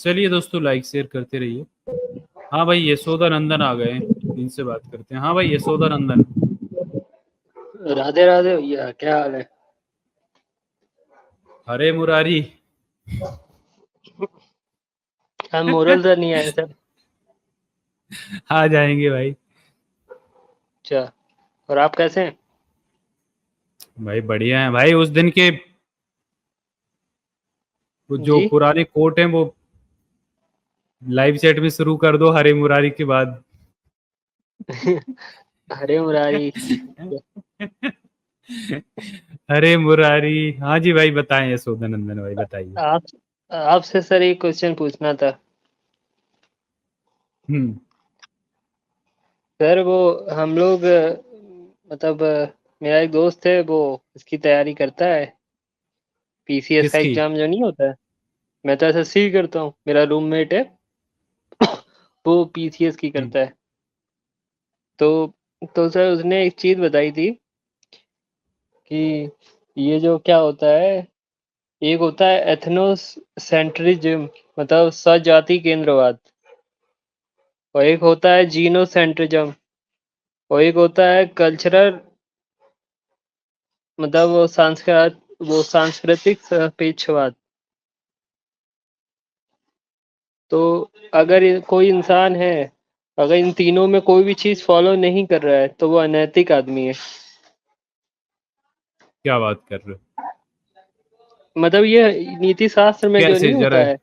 चलिए दोस्तों, like share करते रहिए। हाँ भाई, यशोदा नंदन आ गए, इनसे बात करते हैं। हाँ भाई यशोदा नंदन। राधे राधे भैया, क्या हाल है? हरे मुरारी। हम मोरल सर नहीं आए सर। आ जाएंगे भाई। अच्छा, और आप कैसे हैं? भाई बढ़िया है भाई। उस दिन के वो जो जी। पुराने कोट हैं वो लाइव चैट में शुरू कर दो हरे मुरारी के बाद। हरे मुरारी। हरे मुरारी। हाँ जी भाई, बताएं यशोदा नंदन भाई, बताइए। आप आपसे सर एक क्वेश्चन पूछना था। हम्म। सर वो हम लोग मतलब मेरा एक दोस्त है, वो इसकी तैयारी करता है, पीसीएस का किसकी? एग्जाम जो नहीं होता है। मैं तो एसएससी करता हूँ, मेरा रूममेट है वो पीसीएस की हम्म, करता है। तो सर उसने एक चीज बताई थी कि ये जो क्या होता है, एक होता है एथनोसेंट्रिज्म, मतलब सजाति केंद्रवाद, और एक होता है जीनोसेंट्रिज्म, और एक होता है कल्चरल, मतलब वो सांस्कृतिक सापेक्षवाद। तो अगर कोई इंसान है, अगर इन तीनों में कोई भी चीज फॉलो नहीं कर रहा है तो वो अनैतिक आदमी है। क्या बात कर रहे हो? मतलब ये नीति शास्त्र में जो कैसे? नहीं होता जरा है।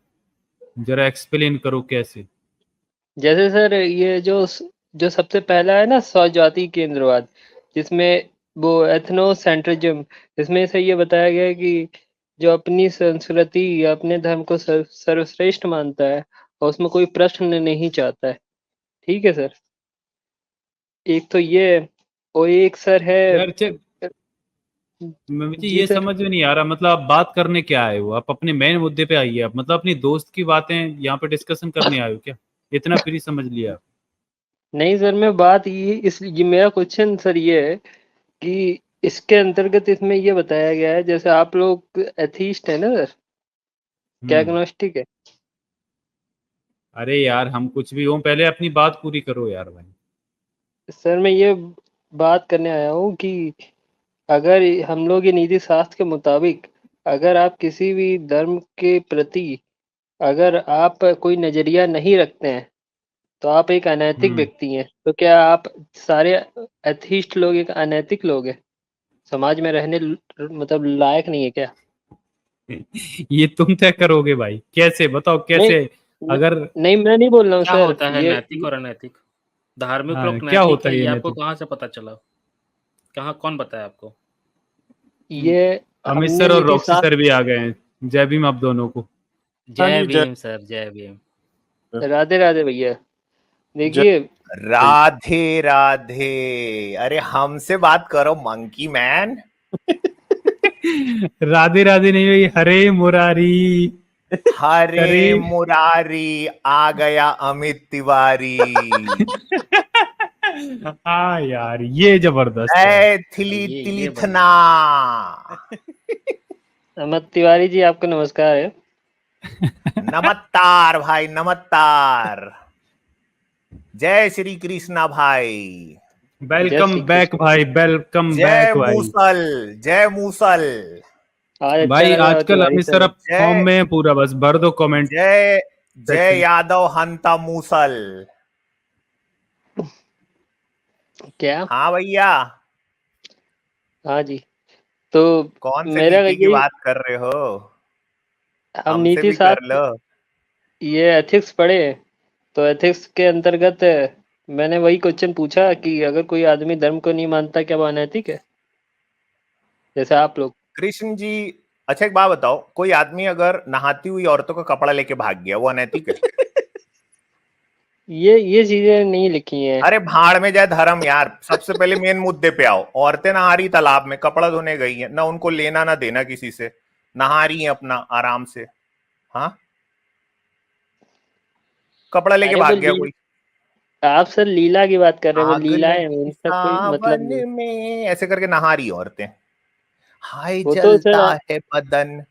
जरा एक्सप्लेन करो कैसे। जैसे सर ये जो सबसे पहला है ना, स्वजाति केंद्रवाद, जिसमें वो एथनोसेंट्रिज्म, इसमें से ये बताया गया है कि जो अपनी संस्कृति या अपने धर्म को सर्वश्रेष्ठ मानता है और उसमें कोई प्रश्न नहीं चाहता है। ठीक है सर, एक तो ये, और एक सर है। यार मुझे जी ये सर। समझ में नहीं आ रहा, मतलब आप बात करने क्या आए हो? आप अपने मेन मुद्दे पे आइए। आप मतलब अपनी दोस्त की बातें यहाँ पे डिस्कशन करने आए हो क्या? इतना फ्री समझ लिया आप? नहीं सर, मैं बात ये मेरा क्वेश्चन सर ये है कि इसके अंतर्गत इसमें ये बताया गया है, जैसे आप लोग एथीस्ट है ना सर, क्या हम्म। एग्नोस्टिक है? अरे यार, हम कुछ भी हो, पहले अपनी बात पूरी करो यार भाई। सर मैं ये बात करने आया हूँ कि अगर हम लोग ये नीति शास्त्र के मुताबिक, अगर आप किसी भी धर्म के प्रति अगर आप कोई नजरिया नहीं रखते हैं तो आप एक अनैतिक हम्म। व्यक्ति हैं। तो क्या आप सारे एथीस्ट लोग एक अनैतिक लोग हैं, समाज में रहने मतलब लायक नहीं है क्या? ये तुम तय करोगे भाई, कैसे बताओ नहीं, कैसे? अगर नहीं मैं नहीं बोल रहा हूँ क्या सर होता है नैतिक और अनैतिक? धार्मिक हाँ, लोग क्या नैतिक होता है, है ये ये आपको नैतिक? कहाँ से पता चला? कहाँ, कौन बताया आपको? ये अमित हमने सर और नीति रॉक्सी सर शास्त्र। भी आ गए हैं। जय भीम आप दोनों को। हाँ जय जी, जय भीम सर, जय भीम। राधे राधे भैया। जय। देखिए, राधे राधे। अरे हमसे बात करो मंकी मैन। राधे राधे नहीं भाई, हरे मुरारी। हरे हरे मुरारी आ गया अमित तिवारी। हाँ यार, ये जबरदस्त है। ऐ थिली ये तिलिथना। अमित तिवारी जी आपको नमस्कार है। नमस्कार भाई, नमस्कार। जय श्री कृष्णा भाई। जय वेलकम श्री बैक कृष्ण। भाई, वेलकम जय बैक भाई। मूसल। जय मूसल। आज अच्छा भाई लग रहा है आजकल तिवारी अमित सर सर। अब फॉर्म जय में है पूरा, बस भर दो कमेंट जय जय सेक्शन। यादव हंता मूसल। क्या? हाँ भैया। हाँ जी। तो कौन से मेरा नीति की ये, बात कर रहे हो? हम हमसे नीति भी कर लो। शास्त्र, ये एथिक्स पढ़े, तो एथिक्स के अंतर्गत मैंने वही क्वेश्चन पूछा कि अगर कोई आदमी धर्म को नहीं मानता, क्या वो अनैतिक है, जैसे आप लोग? कृष्ण जी, अच्छा एक बात बताओ, कोई आदमी अगर नहाती हुई औरतों का कपड़ा लेके भाग गया, वो अनैतिक है? ये चीजें नहीं लिखी हैं। अरे भाड़ में जाए धर्म यार। सबसे पहले मेन मुद्दे पे आओ। औरतें नहा रही तालाब में, कपड़ा धोने गई हैं, ना उनको लेना ना देना किसी से, नहा रही हैं अपना आराम से। हाँ, कपड़ा लेके अरे वो भाग गया कोई। आप सर लीला की बात कर रहे हैं, वो आग लीलाएं हैं, लगी उनका कोई मतलब सावन नहीं। में ऐसे करके नहा रही औरतें। हाय वो तो जलता सर है बदन।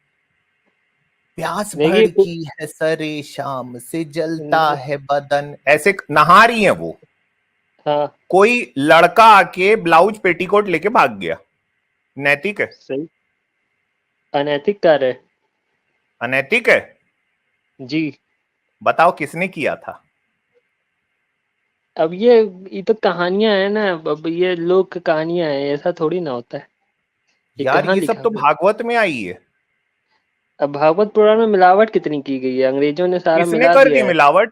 प्यास देखिए भड़की है सरे शाम से जलता है बदन, ऐसे नहा रही है वो। हाँ कोई लड़का आके ब्लाउज पेटीकोट लेके भाग गया, नैतिक है? सही, अनैतिक कार्य है। अनैतिक है? जी। बताओ किसने किया था? अब ये तो कहानियां है ना, अब ये लोक कहानियां हैं, ऐसा थोड़ी ना होता है। ये यार कहाँ ये सब लिखा तो हुआ है? भागवत में आई है। अब भागवत पुराण में मिलावट कितनी की गई है, अंग्रेजों ने सारा किसने मिला कर दिया दी है। मिलावट?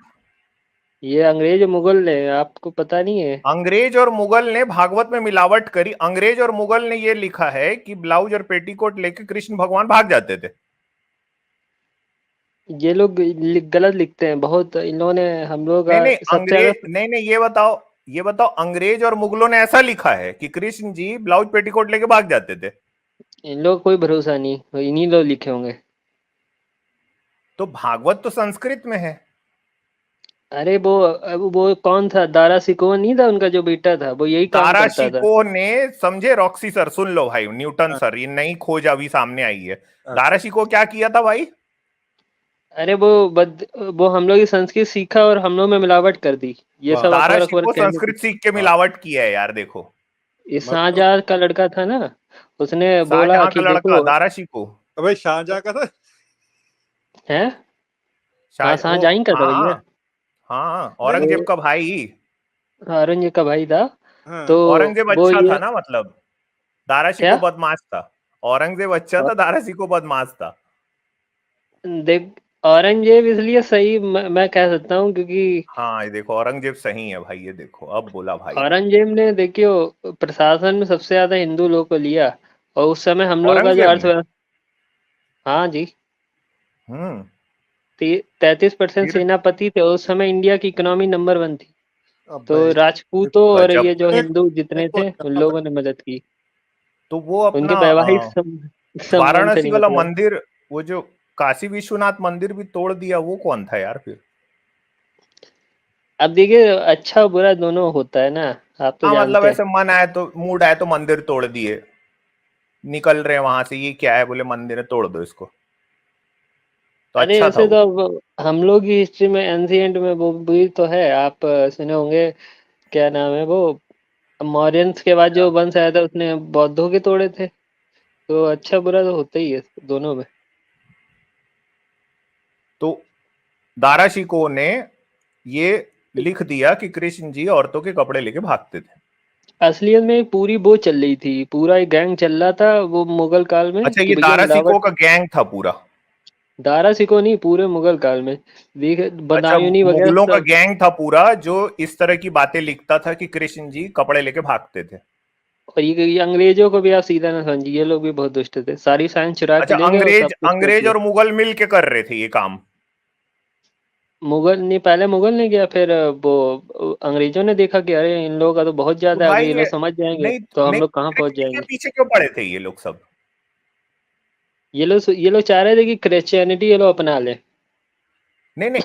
ये अंग्रेज और मुगल ने, आपको पता नहीं है? अंग्रेज और मुगल ने भागवत में मिलावट करी। अंग्रेज और मुगल ने ये लिखा है कि ब्लाउज और पेटीकोट लेके कृष्ण भगवान भाग जाते थे। ये लोग गलत लिखते हैं बहुत, इन लोगों ने, हम लोग नहीं नहीं, सबसे ज्यादा। अंग्रेज नहीं नहीं, ये बताओ अंग्रेज और मुगलों ने ऐसा लिखा है कि कृष्ण जी ब्लाउज पेटीकोट लेके भाग जाते थे। इन लोग कोई भरोसा नहीं, इन्हीं लोग लिखे होंगे। तो भागवत तो संस्कृत में है। अरे वो कौन था, दारा सिकोह नहीं था उनका जो बेटा था, वो यही काम दारा करता था। शिकोह ने, समझे रॉक्सी सर, सुन लो भाई, न्यूटन हाँ, सर, ये नई खोज अभी सामने आई है। अच्छा। दारा शिकोह क्या किया था भाई? अरे वो हम लोग की संस्कृत सीखा और हम लोग में मिलावट कर दी, ये सब दारा अकबर अकबर शिकोह कहने की। संस्कृत सीख के मिलावट किया है यार, देखो। ये शाहजहां का लड़का था ना, उसने बोला शाहजहां का कि लड़का देखो। दारा शिकोह। अबे शाहजहां का था। है। हाँ, वो शाहजहां का था भैया। हाँ हाँ, औरंगजेब का भाई। औरंगजेब का भाई था। हाँ। तो औरंगजेब वो अच्छा था ये ना, मतलब दारा क्या शिकोह बदमाश था। औरंगजेब अच्छा था, दारा शिकोह बदमाश था। देख, औरंगजेब इसलिए सही मैं कह सकता हूँ क्योंकि हाँ ये देखो, औरंगजेब सही है भाई, ये देखो अब बोला भाई ने। औरंगजेब ने, देखियो, प्रशासन में सबसे ज्यादा हिंदू लोग को लिया, और उस समय हम लोग का जो औरंगजेब ने। अर्थव्यवस्था। हाँ जी। हम्म। 33% फिर सेनापति थे उस समय, इंडिया की इकोनॉमी नंबर 1 थी। तो अबे राजपूतों और गजब। ये जो एक हिंदू जितने एक और थे उन यहाँ लोगों ने मदद की। तो वो उनके अपना वैवाहिक संबंध से वाराणसी नहीं वाला मतलब। मंदिर, वो जो काशी विश्वनाथ मंदिर भी तोड़ दिया, वो कौन था यार फिर? अब देखिए, अच्छा बुरा दोनों होता है ना, आप तो हाँ मतलब जानते हैं। ऐसे मन आए तो, मूड आए तो मंदिर तोड़ दिए, निकल रहे हैं वहां से, ये क्या है, बोले मंदिर है तोड़ दो इसको। तो अरे अच्छा था ऐसे तो वो। अब हम लोग की हिस्ट्री में एंशिएंट में वो भी तो है, आप सुने होंगे, क्या नाम है वो, मौर्यंस के बाद जो वंश आया था उसने बौद्धों के तोड़े थे। तो अच्छा बुरा तो होता ही है दोनों में। तो दारा शिकोह ने ये लिख दिया कि कृष्ण जी औरतों के कपड़े लेके भागते थे। असलियत में पूरी वो चल रही थी, पूरा एक गैंग चल रहा था वो मुगल काल में अच्छा, कि ये भैया दारा मिलावट। शिकोह का गैंग था पूरा? दारा सिकोह नहीं, पूरे मुगल काल में देख, अच्छा, बदायूनी वगैरह मुगलों का सब। गैंग था पूरा जो इस तरह की बातें लिखता था कि कृष्ण जी कपड़े लेके भागते थे। और ये अंग्रेजों को भी आप सीधा ना समझिए, ये लोग भी बहुत दुष्ट थे, सारी साइंस चुरा के अच्छा, ले गए और अंग्रेज सब कुछ कर अंग्रेज दिया। और मुगल मिल के कर रहे थे ये काम? मुगल ने, पहले मुगल ने किया, फिर वो अंग्रेजों ने देखा कि अरे इन लोगों का तो बहुत तो ज्यादा है, अगर भाई ये लोग समझ जाएंगे नहीं तो हम नहीं, लोग कहाँ पहुंच कृष्ण के जाएंगे। पीछे क्यों पड़े थे ये लोग सब? ये लोग चाह रहे थे कि क्रिश्चियनिटी ये लोग अपना ले। नहीं नहीं,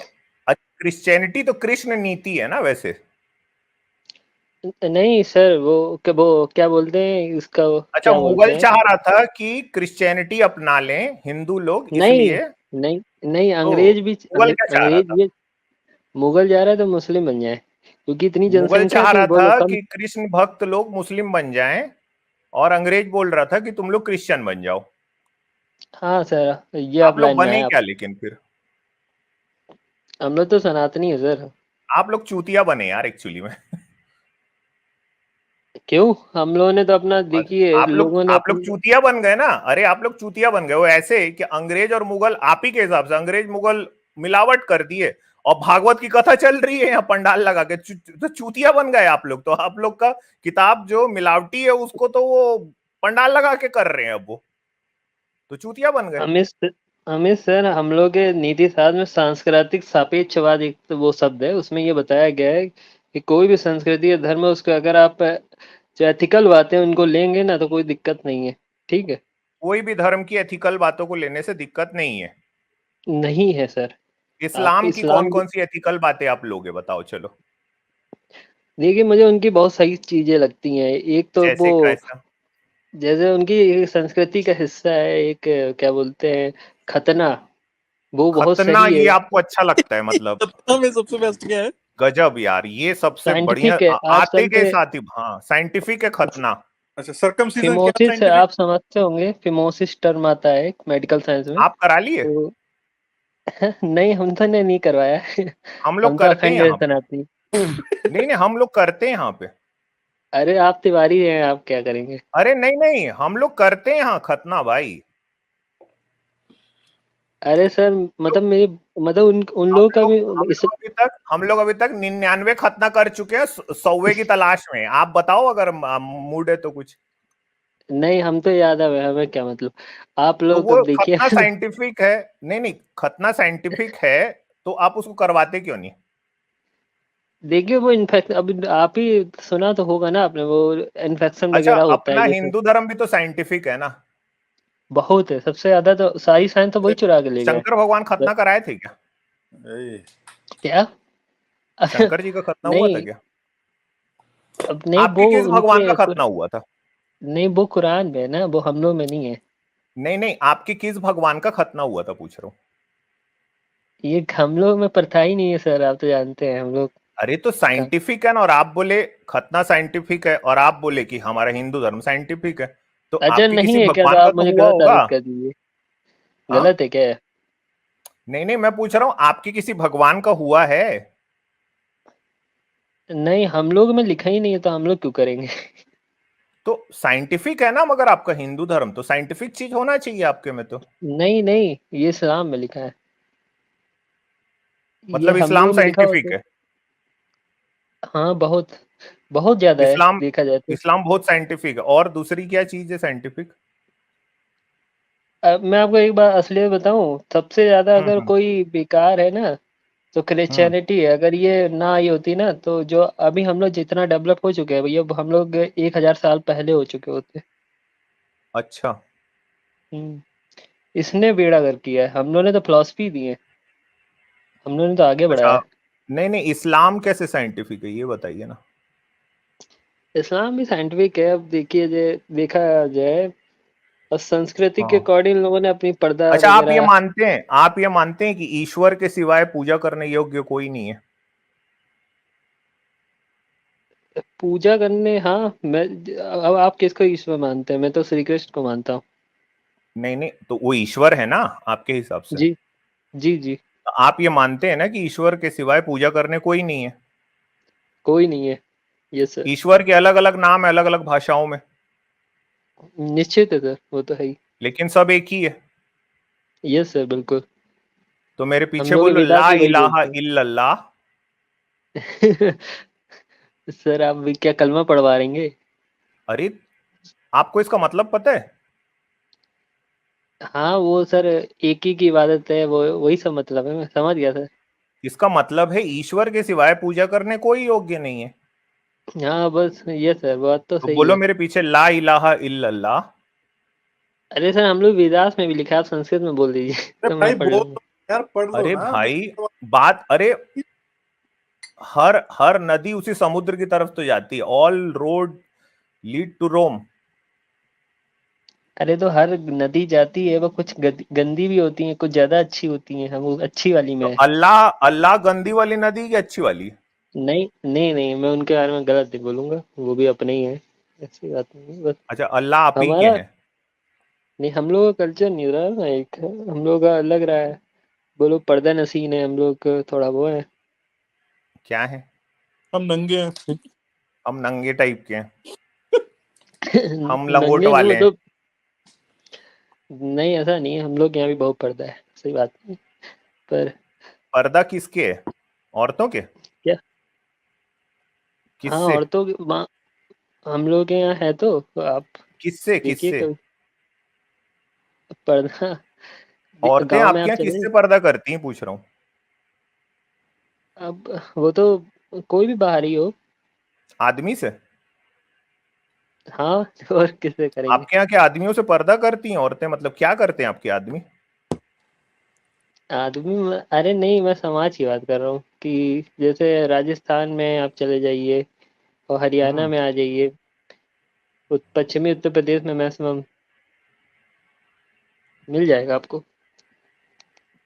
क्रिश्चियनिटी तो कृष्ण नीति है ना वैसे। नहीं सर, वो क्या बोलते हैं इसका, अच्छा, क्या बोलते मुगल हैं। चाह रहा था कि क्रिश्चियनिटी अपना लें हिंदू लोग, नहीं इसलिए। नहीं नहीं, तो अंग्रेज भी, मुगल क्या चाह रहा अंग्रेज था? भी, मुगल जा रहा है तो मुस्लिम बन जाए, क्योंकि इतनी मुगल जनसंख्या चाह थी, रहा वो लोग था कम। कि कृष्ण भक्त लोग मुस्लिम बन जाएं, और अंग्रेज बोल रहा था कि तुम लोग क्रिश्चियन बन जाओ। हाँ सर, ये आप आप लोग लाइन में बने आए आप। क्या लेकिन फिर? हम लोग तो सनातनी है सर। आप लोग चूतिया बने यार एक्चुअली में। क्यों, हम लोगों ने तो अपना, और देखिए, लोगों ने आप लोग चूतिया बन गए ना। अरे आप लोग चूतिया बन गए, वो ऐसे कि अंग्रेज और मुगल, आप ही के हिसाब से अंग्रेज मुगल मिलावट कर दिए, और भागवत की कथा चल रही है यहाँ पंडाल लगा के, तो चूतिया बन गए आप लोग। तो आप लोग का किताब जो मिलावटी है उसको तो वो पंडाल लगा के कर रहे हैं अब, वो तो चूतिया बन गए। हमें सर, हम लोग के नीति शास्त्र में सांस्कृतिक सापेक्षवाद एक तो वो शब्द है, उसमें ये बताया गया है कि कोई भी संस्कृति या धर्म है, उसको अगर आप जो एथिकल बातें उनको लेंगे ना तो कोई दिक्कत नहीं है। ठीक है। कोई भी धर्म की एथिकल बातों को लेने से दिक्कत नहीं है। नहीं है सर। आप इस्लाम की कौन इस्लाम, कौन सी एथिकल बातें आप लोगे, बताओ चलो। देखिए, मुझे उनकी बहुत सही चीजें लगती हैं। एक तो वो, जैसे कैसा? जैसे उनकी संस्कृति का हिस्सा है एक, क्या बोलते हैं, खतना। वो बहुत खतना सही ये है, आपको अच्छा लगता है मतलब? खतना में सबसे बेस्ट क्या है? गजब यार, ये सबसे बढ़िया। साइंटिफिक है। आते आजकल के के साथ ही, हाँ, साइंटिफिक है खतना। अच्छा, सर्कमसिजन क्या फिमोसिस साइंटिफिक? आप समझते होंगे, फिमोसिस टर्म आता है मेडिकल साइंस में। आप करा लिए? तो नहीं, हम तो ने नहीं करवाया। हम लोग हम तो करते हैं अखंड यहाँ पे। सनातनी। नहीं नहीं, हम लोग करते हैं यहाँ पे। अरे आप तिवारी हैं, आप क्या करेंगे? अरे नहीं नहीं, हम लोग करते हैं यहाँ खतना भाई। अरे सर, मतलब मेरे, मतलब उन हम लोगों का लोग भी हम इस, लोग अभी तक हम लोग अभी तक 99 खतना कर चुके हैं, 100वें की तलाश में। आप बताओ अगर मूड है तो कुछ। नहीं, हम तो याद है, हमें क्या मतलब। आप तो लोग वो अब देखिए। खतना साइंटिफिक है। नहीं नहीं, खतना साइंटिफिक है, तो आप उसको करवाते क्यों नहीं? देखिए वो इन्फेक्ट, अब आप ही सुना तो होगा ना आपने, वो इन्फेक्शन अच्छा, वगैरह होता है अपना ये सब। हिंदू धर्म भी तो साइंटिफिक है ना? बहुत है, सबसे ज्यादा तो सारी साइंस तो वही चुरा के ले गए। शंकर भगवान खतना कराए थे क्या? ए, क्या? शंकर जी का खतना हुआ था नहीं, क्या? अब नहीं, आपके वो किस भगवान उनके का खतना हुआ था? नहीं, वो कुरान में है ना, वो हम लोग में नहीं है। नहीं नहीं, आपके किस भगवान का खतना हुआ था पूछ रहा हूँ। ये हम लोग में प्रथा ही नहीं है सर, आप तो जानते हैं हम लोग अरे तो का। साइंटिफिक है ना, और आप बोले खतना साइंटिफिक है, और आप बोले कि हमारा हिंदू धर्म साइंटिफिक है, तो अच्छा, आपके नहीं किसी है क्या? तो भगवान का आप तो मुझे हुआ गलत होगा। साबित कर दीजिए। हाँ, गलत है क्या? नहीं नहीं, मैं पूछ रहा हूँ आपके किसी भगवान का हुआ है? नहीं, हम लोग में लिखा ही नहीं है, तो हम लोग क्यों करेंगे? तो साइंटिफिक है ना, मगर आपका हिंदू धर्म तो साइंटिफिक चीज होना चाहिए आपके में तो। नहीं नहीं, ये इस्लाम में लिखा है। ये मतलब हम इस्लाम लोग में लिखा हो साइंटिफिक तो। है? हाँ, बहुत बहुत ज्यादा है इस्लाम देखा जाए तो। इस्लाम बहुत साइंटिफिक है, और दूसरी क्या चीज है साइंटिफिक? अब मैं आपको एक बात असलियत बताऊं, सबसे ज्यादा अगर हम्म। कोई बेकार है ना, तो हम्म। क्रिश्चियनिटी है। अगर ये ना आई होती ना, तो जो अभी हम लोग जितना डेवलप हो चुके हैं भैया, हम लोग 1000 साल पहले हो चुके होते। अच्छा। हम्म, इसने बेड़ा गर्क किया है, हम लोगों ने तो फिलॉसफी दी है, हम लोगों ने तो आगे बढ़ाया अच्छा, है। नहीं नहीं, इस्लाम कैसे साइंटिफिक है ये बताइए ना। इस्लाम भी साइंटिफिक है। अब देखिए, देखा जाए, और संस्कृति के हाँ। अकॉर्डिंग लोगों ने अपनी पर्दा अच्छा, वगैरह। आप ये मानते हैं कि ईश्वर के सिवाय पूजा करने योग्य कोई नहीं है? पूजा करने, हाँ, मैं, अब आप किसको ईश्वर मानते हैं? मैं तो श्री कृष्ण को मानता हूँ। नहीं नहीं, तो वो ईश्वर है ना आपके हिसाब से? जी जी जी। तो आप ये मानते हैं ना कि ईश्वर के सिवाय पूजा करने कोई नहीं है? कोई नहीं है। Yes sir. ईश्वर के अलग अलग नाम है अलग अलग भाषाओं में, निश्चित है सर, वो तो है ही। लेकिन सब एक ही है। यस सर, बिल्कुल। तो मेरे हम पीछे लोग बोलो वेदांत ला भी वही इलाहा बोलते इल्लल्लाह। हैं। सर, आप भी क्या कलमा पढ़वा रहेंगे? अरे, आपको इसका मतलब पता है? हाँ, वो सर एक ही की इबादत है, वो वही सब मतलब है, मैं समझ गया सर। इसका मतलब है ईश्वर के सिवाय पूजा करने कोई योग्य नहीं है। हाँ बस, ये सर बात तो तो सही बोलो है। मेरे पीछे ला इलाहा इल्लल्लाह। अरे सर, हम लोग वेदास में भी लिखा है, आप संस्कृत में बोल दीजिए अरे तो भाई मैं पढ़ बोल लूंगा। दो यार, पढ़ लो अरे ना। भाई, बात, अरे हर हर नदी उसी समुद्र की तरफ तो जाती है। ऑल रोड लीड टू रोम। अरे तो हर नदी जाती है, वो कुछ गंदी भी होती है, कुछ ज्यादा अच्छी होती है, हम वो अच्छी वाली में तो है। अल्लाह अल्लाह गंदी वाली नदी की अच्छी वाली? नहीं नहीं नहीं, मैं उनके बारे में गलत नहीं बोलूंगा, वो भी अपने ही है, ऐसी बात नहीं है बस। अच्छा, अल्लाह आप ही के हमारा, हैं? नहीं, हम लोग का कल्चर नहीं रहा ना, एक हम लोग का लग रहा है। बोलो पर्दा नसीन है हम लोग का, थोड़ा वो है। क्या है? हम नंगे हैं। हम नंगे टाइप के हैं? हम लंगोट नंगे वो वाले हैं? तो नहीं, ऐसा नहीं है, हम लोग यहाँ भी बहुत पर्दा है, सही बात नहीं। पर पर्दा किसके है? औरतों के? क्या? हाँ, किससे? औरतों की हम लोग के यहाँ है, तो आप किससे देखिए किससे? कभी पर्दा। औरतें गांव में आपके आप यहाँ चले, किससे पर्दा करती हैं पूछ रहा हूँ? अब वो तो कोई भी बाहरी हो। आदमी से? हाँ, और किससे करेंगे? आपके यहाँ के आदमियों से पर्दा करती हैं औरतें? मतलब क्या करते हैं आपके आदमी? आदमी अरे नहीं, मैं समाज की बात कर रहा हूँ कि जैसे राजस्थान में आप चले जाइए, और हरियाणा हम्म। में आ जाइए, पश्चिमी उत्तर प्रदेश में मैक्सिमम मिल जाएगा आपको।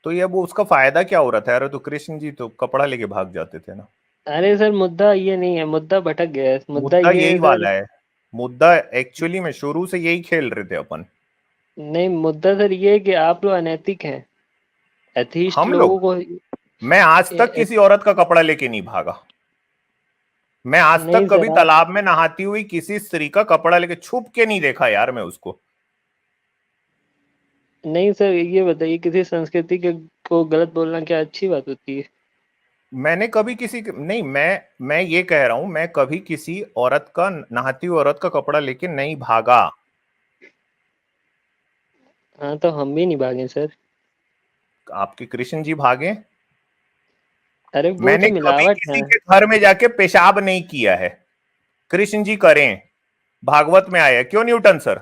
तो ये वो उसका फायदा क्या हो रहा था यार? तो कृष्ण जी तो कपड़ा लेके भाग जाते थे ना। अरे सर मुद्दा ये नहीं है, मुद्दा भटक गया है। मुद्दा मुद्दा ये यही है सर, वाला है। मुद्दा एक्चुअली में शुरू से यही खेल रहे थे अपन। नहीं मुद्दा सर ये है कि आप लोग अनैतिक हैं, एथीस्ट हम लोगों लोग, को। मैं आज तक ए- किसी औरत का कपड़ा लेके नहीं भागा। मैं आज नहीं तक कभी सर तालाब में नहाती हुई किसी स्त्री का कपड़ा लेके छुप के नहीं देखा यार मैं उसको। नहीं सर ये बताइए, किसी संस्कृति के को गलत बोलना क्या अच्छी बात होती है? मैंने कभी नहीं, मैं ये कह रहा हूं, मैं कभी किसी औरत का, नहाती हुई औरत का कपड़ा लेके नहीं भागा। हाँ तो हम भी नहीं भागे सर। आपके कृष्ण जी भागे? अरे वो मैंने तो कभी मिलावट किसी है। के घर में जाके पेशाब नहीं किया है। कृष्ण जी करें, भागवत में आया है। क्यों न्यूटन सर?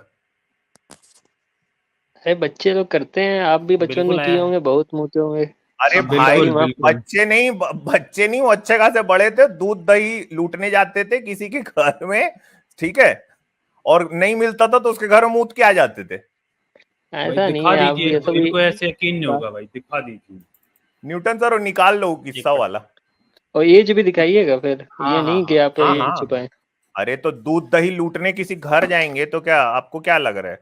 अरे बच्चे लोग करते हैं, आप भी बचपन बिल्कुल में किए आया है। होंगे, बहुत मोटे होंगे। अरे हाँ, भाई, बिल्कुल माफ बिल्कुल। बच्चे नहीं, वो अच्छे खासे बड़े थे, दूध दही लूटने जाते थे किसी के घर में, ठीक है, और नहीं मिलता था तो उसके घर में मूत के आ जाते थे। भाई ऐसा नहीं दिखा है, आप दीजिए, ये सब इनको ऐसे यकीन नहीं होगा भाई, दिखा दीजिए। न्यूटन सर, और निकाल लो किस्सा वाला। और एज भी दिखाइएगा फिर, हाँ ये हाँ नहीं कि हाँ आप हाँ एज हाँ। छुपाएं। अरे तो दूध दही लूटने किसी घर जाएंगे तो क्या आपको क्या लग रहा है?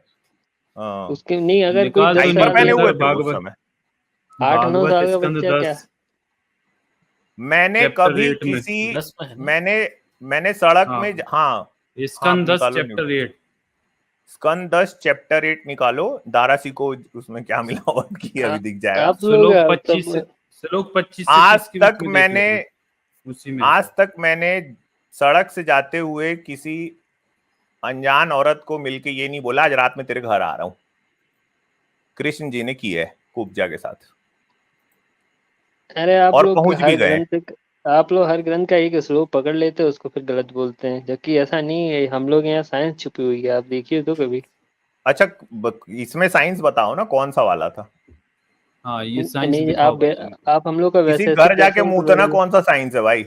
उसके नहीं, अगर कोई निकाल दो 10 डायपर साल पहने न्यूटन हुए सर, थे वो उस भागवत, समय। 8-9 भागवत साल का स्कंद बच्चा क्या? 10 मैंने चैप्टर कभी 8 में। किसी 10 में है ना? मैंने सड़क हाँ, में, हाँ हाँ, स्कंद 10 निकालो चैप्टर न्यूटन। 8। स्कंद 10 चैप्टर 8 निकालो। दारासी को उसमें क्या मिला और की आ, अभी दिख जाएगा। आप लोग श्लोक 25 से आज 30 के तक बीच में देख मैंने लेना, उसी में आज तक मैंने सड़क से जाते हुए किसी अनजान औरत को मिलके ये नहीं बोला आज रात में तेरे घर आ रहा हूं। कृष्ण जी ने किया है कुब्जा के साथ, अरे आप और लोग पहुंच भी हर गए। ग्रंथ आप लोग हर ग्रंथ का एक श्लोक पकड़ लेते हैं, उसको फिर गलत बोलते हैं, जबकि ऐसा नहीं है। हम लोग यहाँ साइंस छुपी हुई है, आप देखिए तो कभी। अच्छा, इसमें साइंस बताओ ना कौन सा वाला था? हाँ, ये साइंस नहीं दिखाओ भाई इनको। आप हम लोग का किसी वैसे घर जाके दर्शन मुंह ना, कौन सा साइंस है भाई?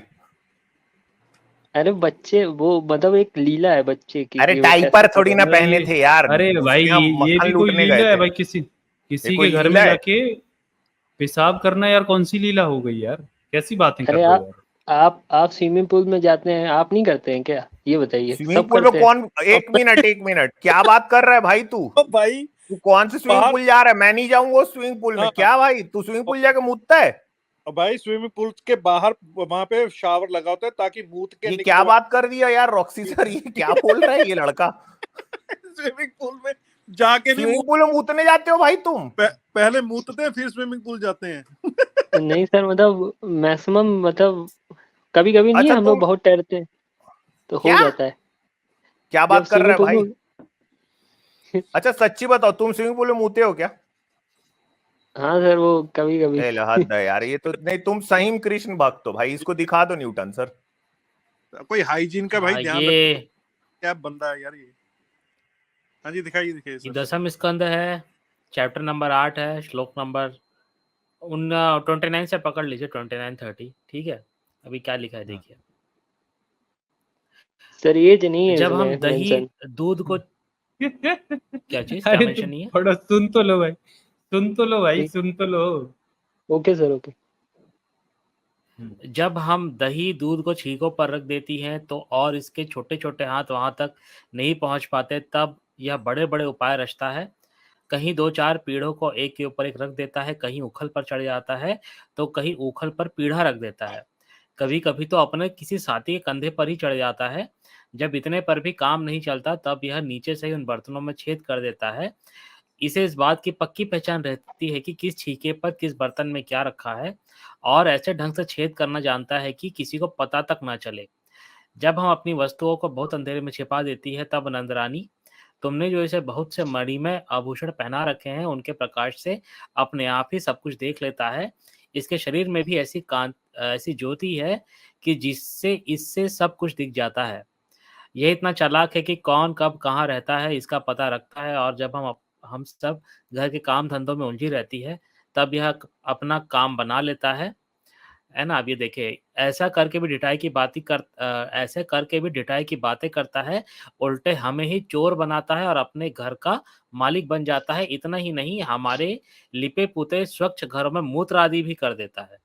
अरे बच्चे वो मतलब एक लीला है बच्चे की अरे कि वो डायपर कैसे थोड़ी ना अरे पहने थे यार, अरे भाई, दूसरे यहाँ ये मक्खन भी कोई लूटने गए लीला है थे। भाई? ये किसी कोई के घर लीला में है? जाके पेशाब करना यार, कौन सी लीला हो गई यार? कैसी बातें कर अरे रहे हो यार? आप स्विमिंग पूल में जाते हैं, आप नहीं करते हैं क्या? ये बताइए, स्विमिंग सब पूल में करते हैं। कौन? एक मिनट, क्या बात कर रहा है भाई तू? ओ भाई, तू कौन से स्विमिंग बाहर। पूल जा रहा है? मैं नहीं जाऊंगा स्विमिंग पूल में। हाँ, क्या भाई, तू स्विमिंग पूल जाके मुतता है? और भाई स्विमिंग पूल के बाहर वहां पे शावर लगा होता है ताकि मूत के ये निकले क्या बात कर दिया यार रॉक्सी सर? ये क्या बोल रहा है ये लड़का? स्विमिंग पूल में जाके नहीं स्विमिंग पूल में मुतने जाते हो भाई तुम? पहले मूतते हैं फिर स्विमिंग पूल जाते हैं। नहीं सर, मतलब मैक्सिमम, मतलब कभी कभी नहीं, अच्छा हम लोग तुम बहुत तैरते हैं तो हो क्या जाता है। क्या जब बात कर रहा स्विमिंग है पूल भाई? में अच्छा सच्ची बताओ, तुम स्विमिंग पूल में मुते हो क्या? हाँ सर, वो कभी कभी। ए हद है यार, ये तो नहीं, तुम सही कृष्ण भक्त हो भाई। इसको दिखा दो न्यूटन सर। कोई हाइजीन का भाई ध्यान रख। ये क्या बंदा है यार ये। हाँ जी, दिखाइए दिखाइए सर। 10वां स्कंद है, चैप्टर नंबर 8 है, श्लोक नंबर 29 से पकड़ लीजिए, 29-30, ठीक है। अभी क्या लिखा है देखिए। सर एज नहीं है जब हम इसमें दही मेंशन। दूध को क्या चीज, क्या अरे मेंशन तुम नहीं है? थोड़ा सुन तो लो भाई, सुन तो लो भाई, ठीक, सुन तो लो। Okay sir, okay. जब हम दही दूध को छींकों पर रख देती हैं तो और इसके छोटे छोटे हाथ वहां तक नहीं पहुंच पाते, तब यह बड़े बड़े उपाय रचता है। कहीं 2-4 पीढ़ों को एक के ऊपर एक रख देता है, कहीं उखल पर चढ़ जाता है तो कहीं उखल पर पीढ़ा रख देता है। कभी कभी तो अपने किसी साथी के कंधे पर ही चढ़ जाता है। जब इतने पर भी काम नहीं चलता तब यह नीचे से ही उन बर्तनों में छेद कर देता है। इसे इस बात की पक्की पहचान रहती है कि किस छीके पर किस बर्तन में क्या रखा है, और ऐसे ढंग से छेद करना जानता है कि किसी को पता तक ना चले। जब हम अपनी वस्तुओं को बहुत अंधेरे में छिपा देती है, तब नंदरानी, तुमने जो इसे बहुत से मणिमय आभूषण पहना रखे हैं, उनके प्रकाश से अपने आप ही सब कुछ देख लेता है। इसके शरीर में भी ऐसी ज्योति है कि जिससे इससे सब कुछ दिख जाता है। यह इतना चालाक है कि कौन कब कहाँ रहता है इसका पता रखता है, और जब हम सब घर के काम धंधों में उलझी रहती है, तब यह अपना काम बना लेता है। है ना। अब ये देखिए, ऐसा करके भी ऐसे करके भी ढिठाई की बातें करता है, उल्टे हमें ही चोर बनाता है और अपने घर का मालिक बन जाता है। इतना ही नहीं, हमारे लिपे पुते स्वच्छ घरों में मूत्र आदि भी कर देता है।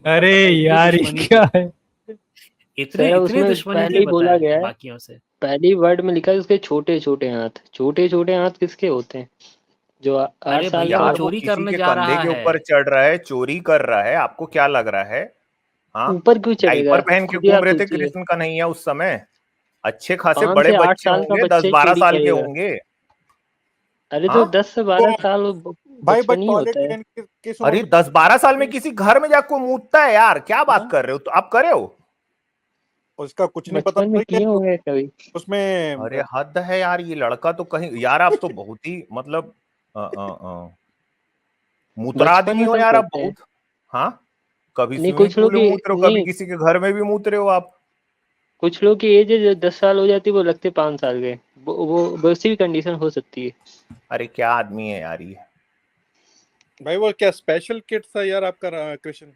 अरे इतनी यार ये दुश्मनी क्या थी, है? इतनी सर इतनी उसमें दुश्मनी पहले थी ही बोला बताए गया है, बाकियों से। पहली वर्ड में लिखा है उसके छोटे छोटे हाथ। छोटे छोटे हाथ किसके होते हैं? जो 8 अरे साल भैया, का वो यार बच्चा। वो चोरी किसी करने के जा कंधे रहा के है। ऊपर चढ़ रहा है, चोरी कर रहा है, आपको क्या लग रहा है? हाँ, ऊपर क्यों चढ़ेगा? डायपर पहन के खुद ही घूम आप रहे थे सोचिए, कृष्ण कन्हैया उस समय। अच्छे खासे 5 बड़े से 8 बच्चे साल का होंगे, दस बच्चा ही बारह चोरी साल के करेगा। होंगे। अरे तो हाँ 10 से 12 वो साल भाई बचपन ही टॉयलेट होता है। ट्रेन किस उम्र अरे में? 10-12 साल में किसी घर में जाकर मूतता है यार, क्या बात हाँ? कर रहे हो? तो आप करे हो? उसका कुछ नहीं पता बचपन में नहीं किए है होंगे कभी। अरे उसमें। हद है यार, ये लड़का तो कहीं यार, आप तो बहुत ही मतलब मूत्रादि बचपन भी में हो सब यार आप करते हैं। बहुत। हाँ, कभी नहीं स्विमिंग कुछ पूल लोग में की, मूत रहे हो, कभी नहीं किसी के घर में भी मूत रहे हो आप। कुछ लोग की एज है जो 10 साल हो जाती है, वो लगते 5 साल के। वो वैसी भी कंडीशन हो सकती है। अरे क्या आदमी है यार ये। भाई वो क्या स्पेशल किड था यार आपका Krishna?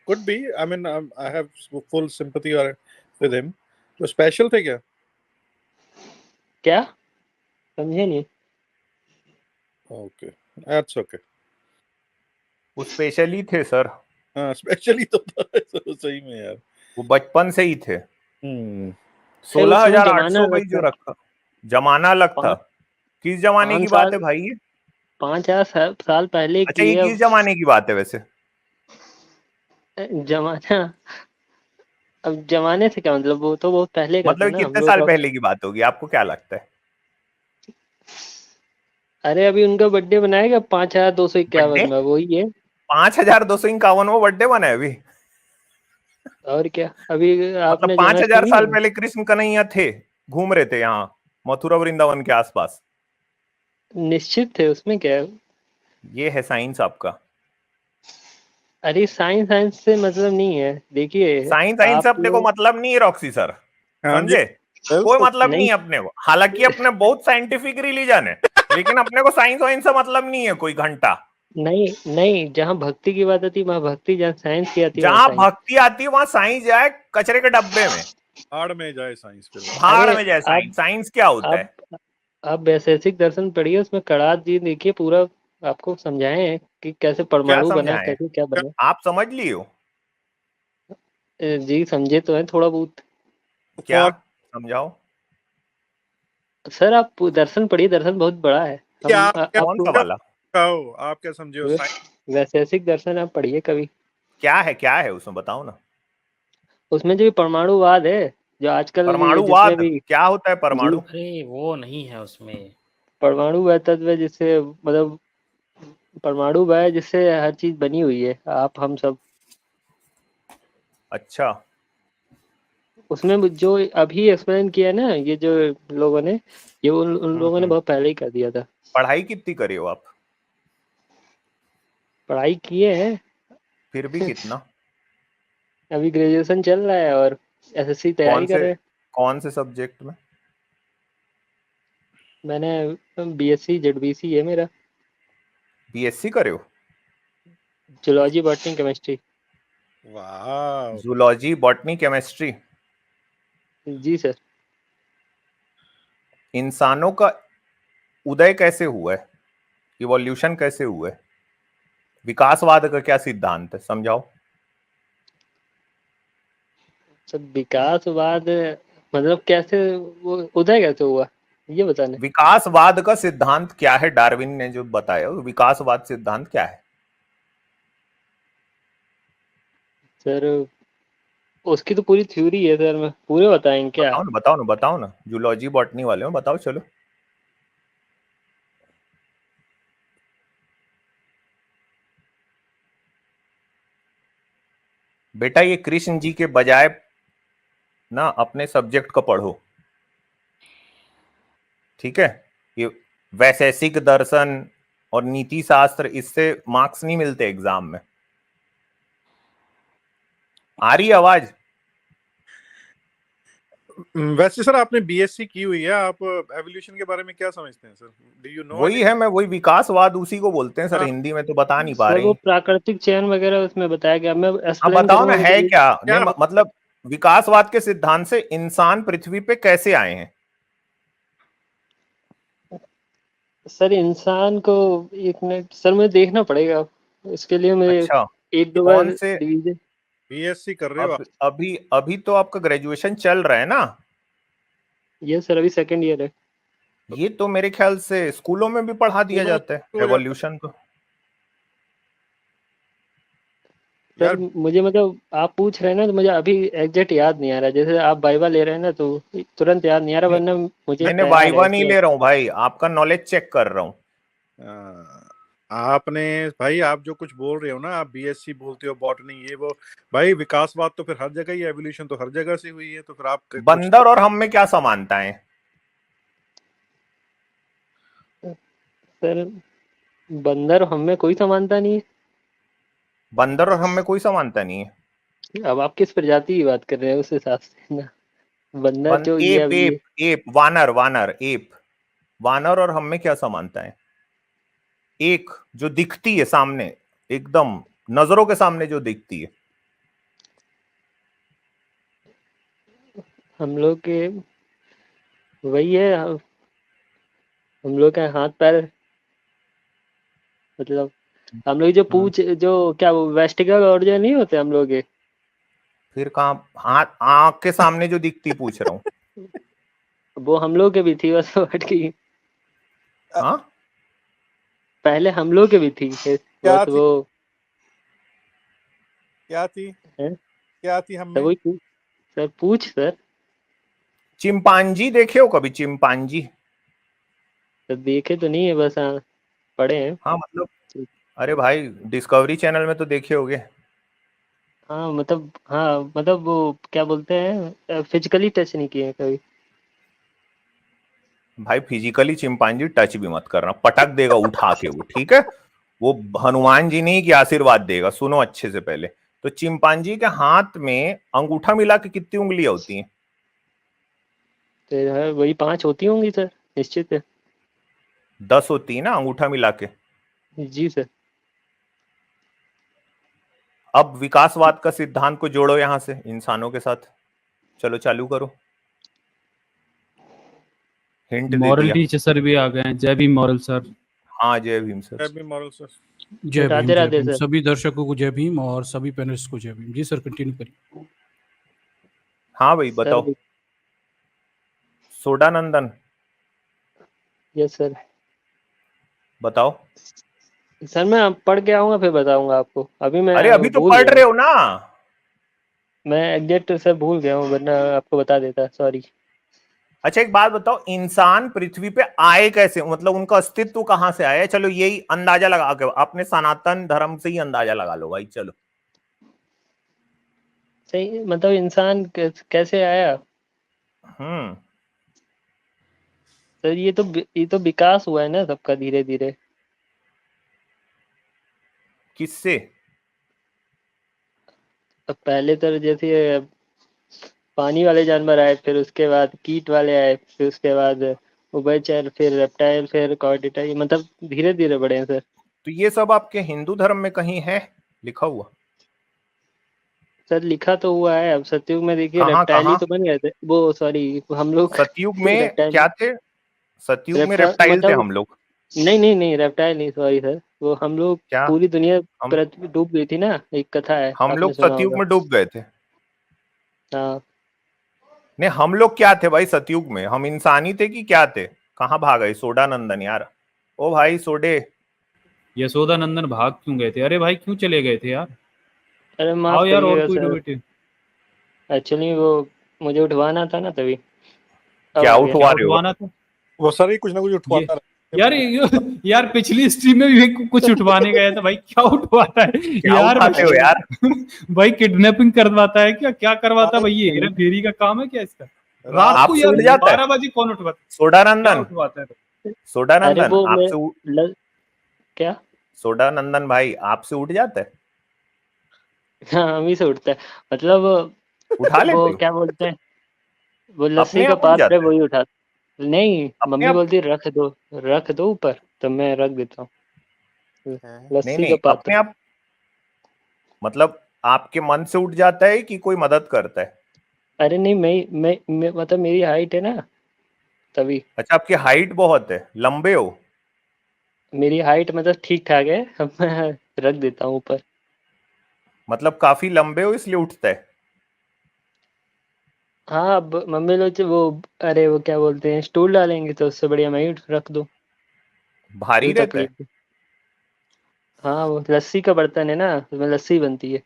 Could be, I mean I have full sympathy with him. तो स्पेशल थे क्या? क्या? समझे नहीं। Okay, that's okay. वो स्पेशली थे सर, हाँ स्पेशली तो था सही में यार। वो बचपन से ही थे। अरे उसमें 16,800 जमाना भाई जो लगता। रखा, जमाना अलग था। 5 किस जमाने की बात साल, है भाई ये? 5 साल पहले अच्छा, की ये है। किस जमाने की बात है वैसे? जमाना, अब जमाने से क्या मतलब, वो तो बहुत पहले का था मतलब ना हम कितने लोग साल अब। पहले की बात होगी, आपको क्या लगता है? अरे अभी उनका बर्थडे बनाएगा 5251 बर्थडे में, वही है। 5,251 में बर्थडे बना है अभी? और क्या, अभी मतलब आपने 5,000 जन्माष्टमी साल है। पहले कृष्ण कन्हैया थे, घूम रहे थे यहाँ मथुरा वृंदावन के आसपास। निश्चित थे, उसमें क्या है। ये है साइंस आपका। अरे साइंस साइंस से मतलब नहीं है, देखिए। साइंस साइंस से आप अपने को लोग मतलब नहीं है रॉक्सी सर, हाँ जी, समझे? कोई बिल्कुल। मतलब नहीं नहीं, है अपने को, हालांकि अपने बहुत साइंटिफिक रिलीजन है, लेकिन अपने को साइंस वाइंस से मतलब नहीं है कोई घंटा। नहीं, नहीं, जहाँ भक्ति की बात आती है वहाँ भक्ति, जहाँ साइंस की आती है वहाँ जहां साइंस। भक्ति आती है वहां साइंस जाए कचरे के डब्बे में, आड़ में जाए साइंस फिर वहाँ। भाड़ अरे में जाए आप साइंस। साइंस क्या होता आप है? आप वैशेषिक दर्शन पढ़िए, उसमें कणाद जी देखिए, पूरा आपको समझाए हैं कि कैसे क्या परमाणु बना, समझाए? कैसे क्या बना। आप समझ लिए हो? जी समझे तो है थोड़ा बहुत। क्या? फॉर समझाओ। सर आप दर्शन पढ़िए, दर्शन बहुत बड़ा है। क्या हम आप क्या कौन सा आपको वाला? कहो, आप क्या समझे हो साइंस? वैशेषिक दर्शन आप पढ़िए कभी। क्या है उसमें, बताओ ना। उसमें जो परमाणुवाद है, जो आजकल ये जितने परमाणुवाद भी। क्या होता है? जी, परमाणु अरे वो नहीं है उसमें। परमाणु वह तत्व है जिससे मतलब, परमाणु वह है जिससे हर चीज बनी हुई है, आप हम सब। अच्छा। उसमें जो अभी एक्सप्लेन किया ना, ये जो लोगों ने, ये उन लोगों ने हम्म। बहुत पहले ही कर दिया था। पढ़ाई कितनी करे हो आप? पढ़ाई किए हैं। फिर भी कितना? अभी ग्रेजुएशन चल रहा है और एसएससी कौन तैयारी कर से रहे हैं। कौन से सब्जेक्ट में? मैंने बीएससी जेडबीसी है मेरा। बीएससी करे हो? Zoology botany chemistry. वाह। Zoology botany chemistry. जी सर। इंसानों का उदय कैसे हुआ है, इवोल्यूशन कैसे हुआ है, विकासवाद का क्या सिद्धांत है, समझाओ। सर विकासवाद मतलब कैसे, वो उदय कैसे हुआ, ये बताने। विकासवाद का सिद्धांत क्या है, डार्विन ने जो बताया, विकासवाद सिद्धांत क्या है? सर उसकी तो पूरी थ्योरी है सर, मैं पूरे बताएंगे क्या। बताओ ना, बताओ ना, बताओ ना, जूलॉजी बॉटनी वाले हो, बताओ चलो। बेटा ये कृष्ण जी के बजाय ना अपने सब्जेक्ट का पढ़ो, ठीक है? ये वैशेषिक दर्शन और नीति शास्त्र, इससे मार्क्स नहीं मिलते एग्जाम में। आ रही है आवाज? वैसे सर आपने बीएससी की हुई है, आप एवोल्यूशन के बारे में क्या समझते हैं सर? Do you know? वही है, मैं वही विकासवाद उसी को बोलते हैं सर, हाँ। हिंदी में तो बता नहीं पा सर रहे वो हैं। प्राकृतिक चयन वगैरह उसमें बताया गया, मैं हाँ एक्सप्लेन बताओ ना, करूंगा है मुझे। क्या? क्या नहीं मतलब विकासवाद के सिद्धांत से इंसान पृथ्वी पे कैसे आए हैं? सर इंसान को, एक मिनट सर मुझे देखना पड़ेगा, इसके लिए मैं अच्छा, एक दो बार कौन से? रिवीजन। बीएससी कर रहे हो आप? अभी अभी तो आपका ग्रेजुएशन चल रहा है ना? ये सर अभी सेकंड ईयर है। ये तो मेरे ख्याल से स्कूलों में भी पढ़ा दिया स्कूलों में जाता है हो जाता एवोल्यूशन तो। सर यार मुझे मतलब आप पूछ रहे हैं ना, तो मुझे अभी एग्जैक्ट याद नहीं आ रहा, जैसे आप वाइवा ले रहे हैं ना तो तुरंत याद नहीं आ रहा, नहीं, वरना मुझे मैंने तैयार वाइवा है नहीं कि ले रहा हूँ भाई, आपका नॉलेज चेक कर रहा हूँ। आपने भाई, आप जो कुछ बोल रहे हो ना, आप बीएससी बोलते हो, बॉटनी, ये वो, भाई विकासवाद तो फिर हर जगह ही, एवोल्यूशन तो हर जगह से हुई है, तो फिर आप कुछ बंदर और हम में क्या समानता है? सर बंदर हम में कोई समानता नहीं बंदर और हम में कोई समानता नहीं है। है। अब आप किस प्रजाति की बात कर रहे हैं उस हिसाब से ना, बंदर जो ये एप एप एप, वानर वानर एप, वानर और हम में क्या समानता है? एक जो दिखती है सामने, एकदम नजरों के सामने जो दिखती है। हम लोग के वही है, हम लोग के हाथ पैर, मतलब हम लोग जो पूछ, जो क्या वो वेस्टिगल ऑर्गन नहीं होते हम लोग के। फिर कहाँ हाथ आंख के सामने जो दिखती पूछ रहा हूँ। वो हम लोग के भी थी, बस हट गई। हाँ पहले हम लोग के भी थी, क्या बस थी? वो क्या थी? है। क्या थी सर हमें? वही पूछ, सर पूछ सर। चिंपांजी देखे हो कभी? चिंपांजी? सर देखे तो नहीं है, बस हाँ पढ़े हैं। हाँ मतलब, अरे भाई डिस्कवरी चैनल में तो देखे होगे। हाँ मतलब वो क्या बोलते हैं, फिजिकली टच नहीं किए हैं कभी। भाई फिजिकली चिंपांजी टच भी मत करना, पटक देगा उठा के वो, ठीक है? वो हनुमान जी नहीं कि आशीर्वाद देगा, सुनो अच्छे से पहले। तो चिंपांजी के हाथ में अंगूठा मिला के कितनी उंगलियां होती हैं? तो है वही 5 होती होंगी सर, निश्चित है। 10 होती है ना अंगूठा मिला के। जी सर। अब विकासवाद का सिद्धांत को जोड़ो यहां से इंसानों के साथ, चलो चालू करो। हिंट दे मॉरल दिया। टीचर सर भी आ गए हैं, जय भीम मॉरल सर। हाँ जय भीम सर। भी मॉरल सर। जय भीम, राधे जय राधे भीम सर। सभी दर्शकों को जय भीम और सभी पैनलिस्ट को जय भीम। जी सर कंटिन्यू करिए। हाँ भाई सर बताओ। सोडानंदन यस सर। बताओ। सर मैं पढ़ के आऊंगा फिर बताऊंगा आपको, अभी मैं अरे अभी तो भूल पढ़ गया रहे हूँ। हो ना। मैं एग्जैक्ट सर भूल गया हूँ, वरना आपको बता देता, सॉरी। अच्छा एक बात बताओ, इंसान पृथ्वी पे आए कैसे, मतलब उनका अस्तित्व कहां से आया? चलो यही अंदाजा लगा के, अपने सनातन धर्म से ही अंदाजा लगा लो भाई, चलो। सही, मतलब इंसान कैसे आया? हम्म। सर ये तो विकास हुआ है ना सबका, धीरे धीरे। किससे? अब पहले तो जैसे पानी वाले जानवर आए, फिर उसके बाद कीट वाले आए, फिर उसके बाद उभयचर, फिर रेप्टाइल, फिर कॉर्डेटा, मतलब धीरे धीरे बढ़े हैं सर। तो ये सब आपके हिंदू धर्म में कहीं है लिखा हुआ? सर लिखा तो हुआ है, अब सतयुग में देखिए कहाँ रेप्टाइल ही कहाँ? तो बन गए थे, वो सॉरी हम लोग सतयुग में रेप्टाइल, क्या थे? सतयुग में रेप्टाइल रेप्टाइल थे मतलब, हम लोग। नहीं रेप्टाइल नहीं, सॉरी सर, वो हम लोग क्या? पूरी दुनिया हम पृथ्वी डूब गई थी ना, एक कथा है हम आपने लोग सुना सतयुग होगा। में डूब गए थे? हाँ नहीं हम लोग क्या थे भाई सतयुग में? हम इंसानी थे कि क्या थे? कहाँ भाग गए सोडानंदन यार? ओ भाई सोडे। यशोदानंदन भाग क्यों गए थे? अरे भाई क्यों चले गए थे यार? अरे आओ माफ यार, और करिएगा कोई सर, बेटे। एक्चुअली वो मुझे उठवाना था ना तभी, अब क्या आ गया। उठवा क्या रहे हो? उठवाना था? वो सर ही कुछ ना कुछ ये उठवाता रहता यार यार पिछली स्ट्रीम में भी कुछ उठवाने गया था भाई, क्या उठवाता है क्या यार? उठाते हो यार? भाई किडनैपिंग करवाता है क्या? क्या करवाता है है। भाई? ये हेरा फेरी का काम है क्या इसका? रात रात को आपसे यार उठ जाता है 12 बजे कौन उठवाता है? क्या सोडानंदन? उठवाता है? अरे सोडानंदन वो मैं आपसे क्या, सोडानंदन भाई आपसे उठ जाता है? हाँ हम ही से उठता है, मतलब उठा लेते वो हो? क्या बोलते हैं, वो लस्सी अपने का आप उठ पात्र है जाता है वही उठा। नहीं, अपने मम्मी आप। बोलती है रख दो ऊपर, तो मैं रख देता हूँ हाँ। नहीं लस्सी का नहीं, अपने पात्र। आप मतलब आपके मन से उठ जाता है कि कोई मदद करता है? अरे नहीं, मैं मतलब मेरी हाइट है ना, तभी। अच्छा, आपकी हाइट बहुत है, लंबे हो? मेरी हाइट मतलब ठीक ठाक है, अब मैं रख देता हूँ ऊपर। मतलब काफी लंबे हो इसलिए उठता है? हाँ, अब मम्मी लोग जो वो, अरे वो क्या बोलते हैं, स्टूल डालेंगे तो उससे बढ़िया मैं ही रख दूँ, भारी क्यों रहता है? तकलीफ। हाँ, वो लस्सी का बर्तन है ना, उसमें लस्सी बनती है।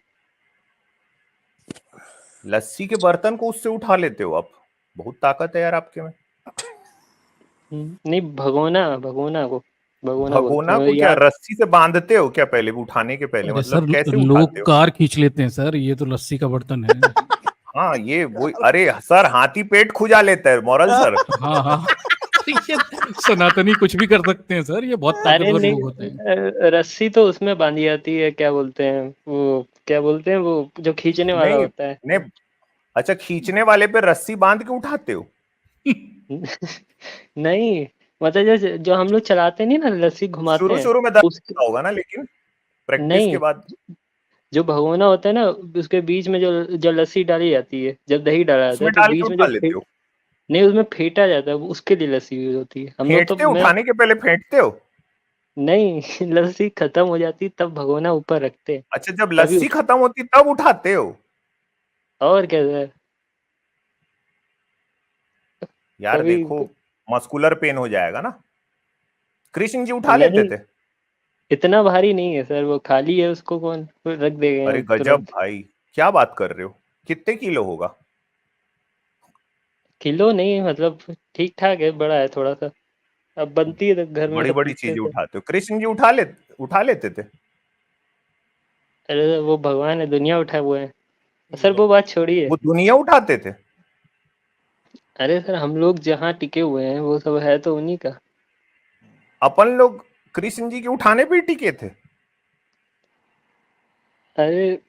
लस्सी के बर्तन को उससे उठा लेते हो आप? बहुत ताकत है यार आपके में। नहीं, भगोना भगोना बोलते भगोना हैं, को क्या याद। रस्सी से बांधते हो क्या पहले उठाने के पहले? अरे सर, मतलब कैसे लोग उठाते हो? कार खींच लेते हैं सर, ये तो लस्सी का बर्तन है। हाँ ये वो, अरे सर हाथी पेट खुजा लेता है मॉरल सर। हाँ हाँ। ये सनातनी कुछ भी कर सकते हैं सर, ये बहुत अरे ताकतवर नहीं, लोग होते हैं। रस्सी तो उसमें बांधी जाती है, क्या बोलते हैं वो, क्या बोलते हैं वो जो खींचने वाला नहीं होता है। नहीं, अच्छा खींचने वाले पे रस्सी बांध के उठाते हो? नहीं, मतलब जो जो हम लोग चलाते नहीं ना, लस्सी घुमाते शुरू हैं शुरू में दर्द उस। होता होगा ना, लेकिन प्रैक्टिस के नहीं, बाद। जो भगोना होता है ना, उसके बीच में जो लस्सी डाली जाती है, जब दही डाला जाता है उसमें तो डाल के बीच में उठा जो लेते हो? नहीं, उसमें फेंटा जाता है, उसके लिए लस्सी यूज होती है। हम लोग तो फेंटते हो? मैं उठाने के पहले फेंटते हो? नहीं, लस्सी खत्म हो जाती तब भगोना ऊपर रखते हैं, अच्छा, जब तभी लस्सी खत्म होती तब उठाते हो? और क्या सर, यार तभी। देखो, मस्कुलर पेन हो जाएगा ना। कृष्ण जी उठा लेते नहीं, थे? इतना भारी नहीं है सर, वो खाली है, उसको कौन रख देंगे अरे गजब तुरंत। भाई, क्या बात कर रहे हो? कितने किलो होगा? किलो नहीं, मतलब ठीक ठाक है, बड़ा है थोड़ा सा। अब बनती है तो घर में बड़ी सब बड़ी पीते हैं चीजें सर। उठाते हो? कृष्ण जी उठा लेते थे? अरे वो भगवान है, दुनिया उठाए हुए हैं सर, वो बात छोड़िए। वो दुनिया उठाते थे? अरे सर, हम लोग जहाँ टिके हुए हैं वो सब है तो उन्हीं का। अपन लोग कृष्ण जी के उठाने पे ही टिके थे? अरे,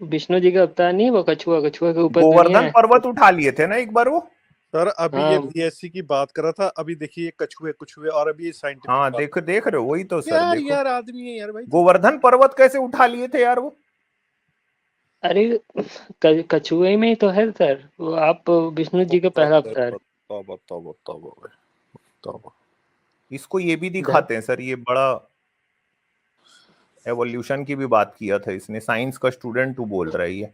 विष्णु जी का अवतार नहीं, वो कछुआ, कछुआ के ऊपर दुनिया गोवर्धन है। पर्वत उठा लिए थे ना एक बार वो? सर अभी ये हाँ, बीएससी की बात कर रहा था, अभी देखिए कछुए कुछुए, और अभी ये साइंटिफिक हाँ बात। देख रहे हो, वही तो सर यार देखो। यार आदमी है यार भाई। गोवर्धन पर्वत कैसे उठा लिए थे यार वो? अरे कछुए में ही तो है सर वो, आप विष्णु जी का पहला अवतार। तौबा तौबा तौबा भाई, तौबा। इसको ये भी धर- दिखाते हैं सर, ये बड़ा एवोल्यूशन की भी बात किया था इसने, साइंस का स्टूडेंट तू बोल रहा है ये?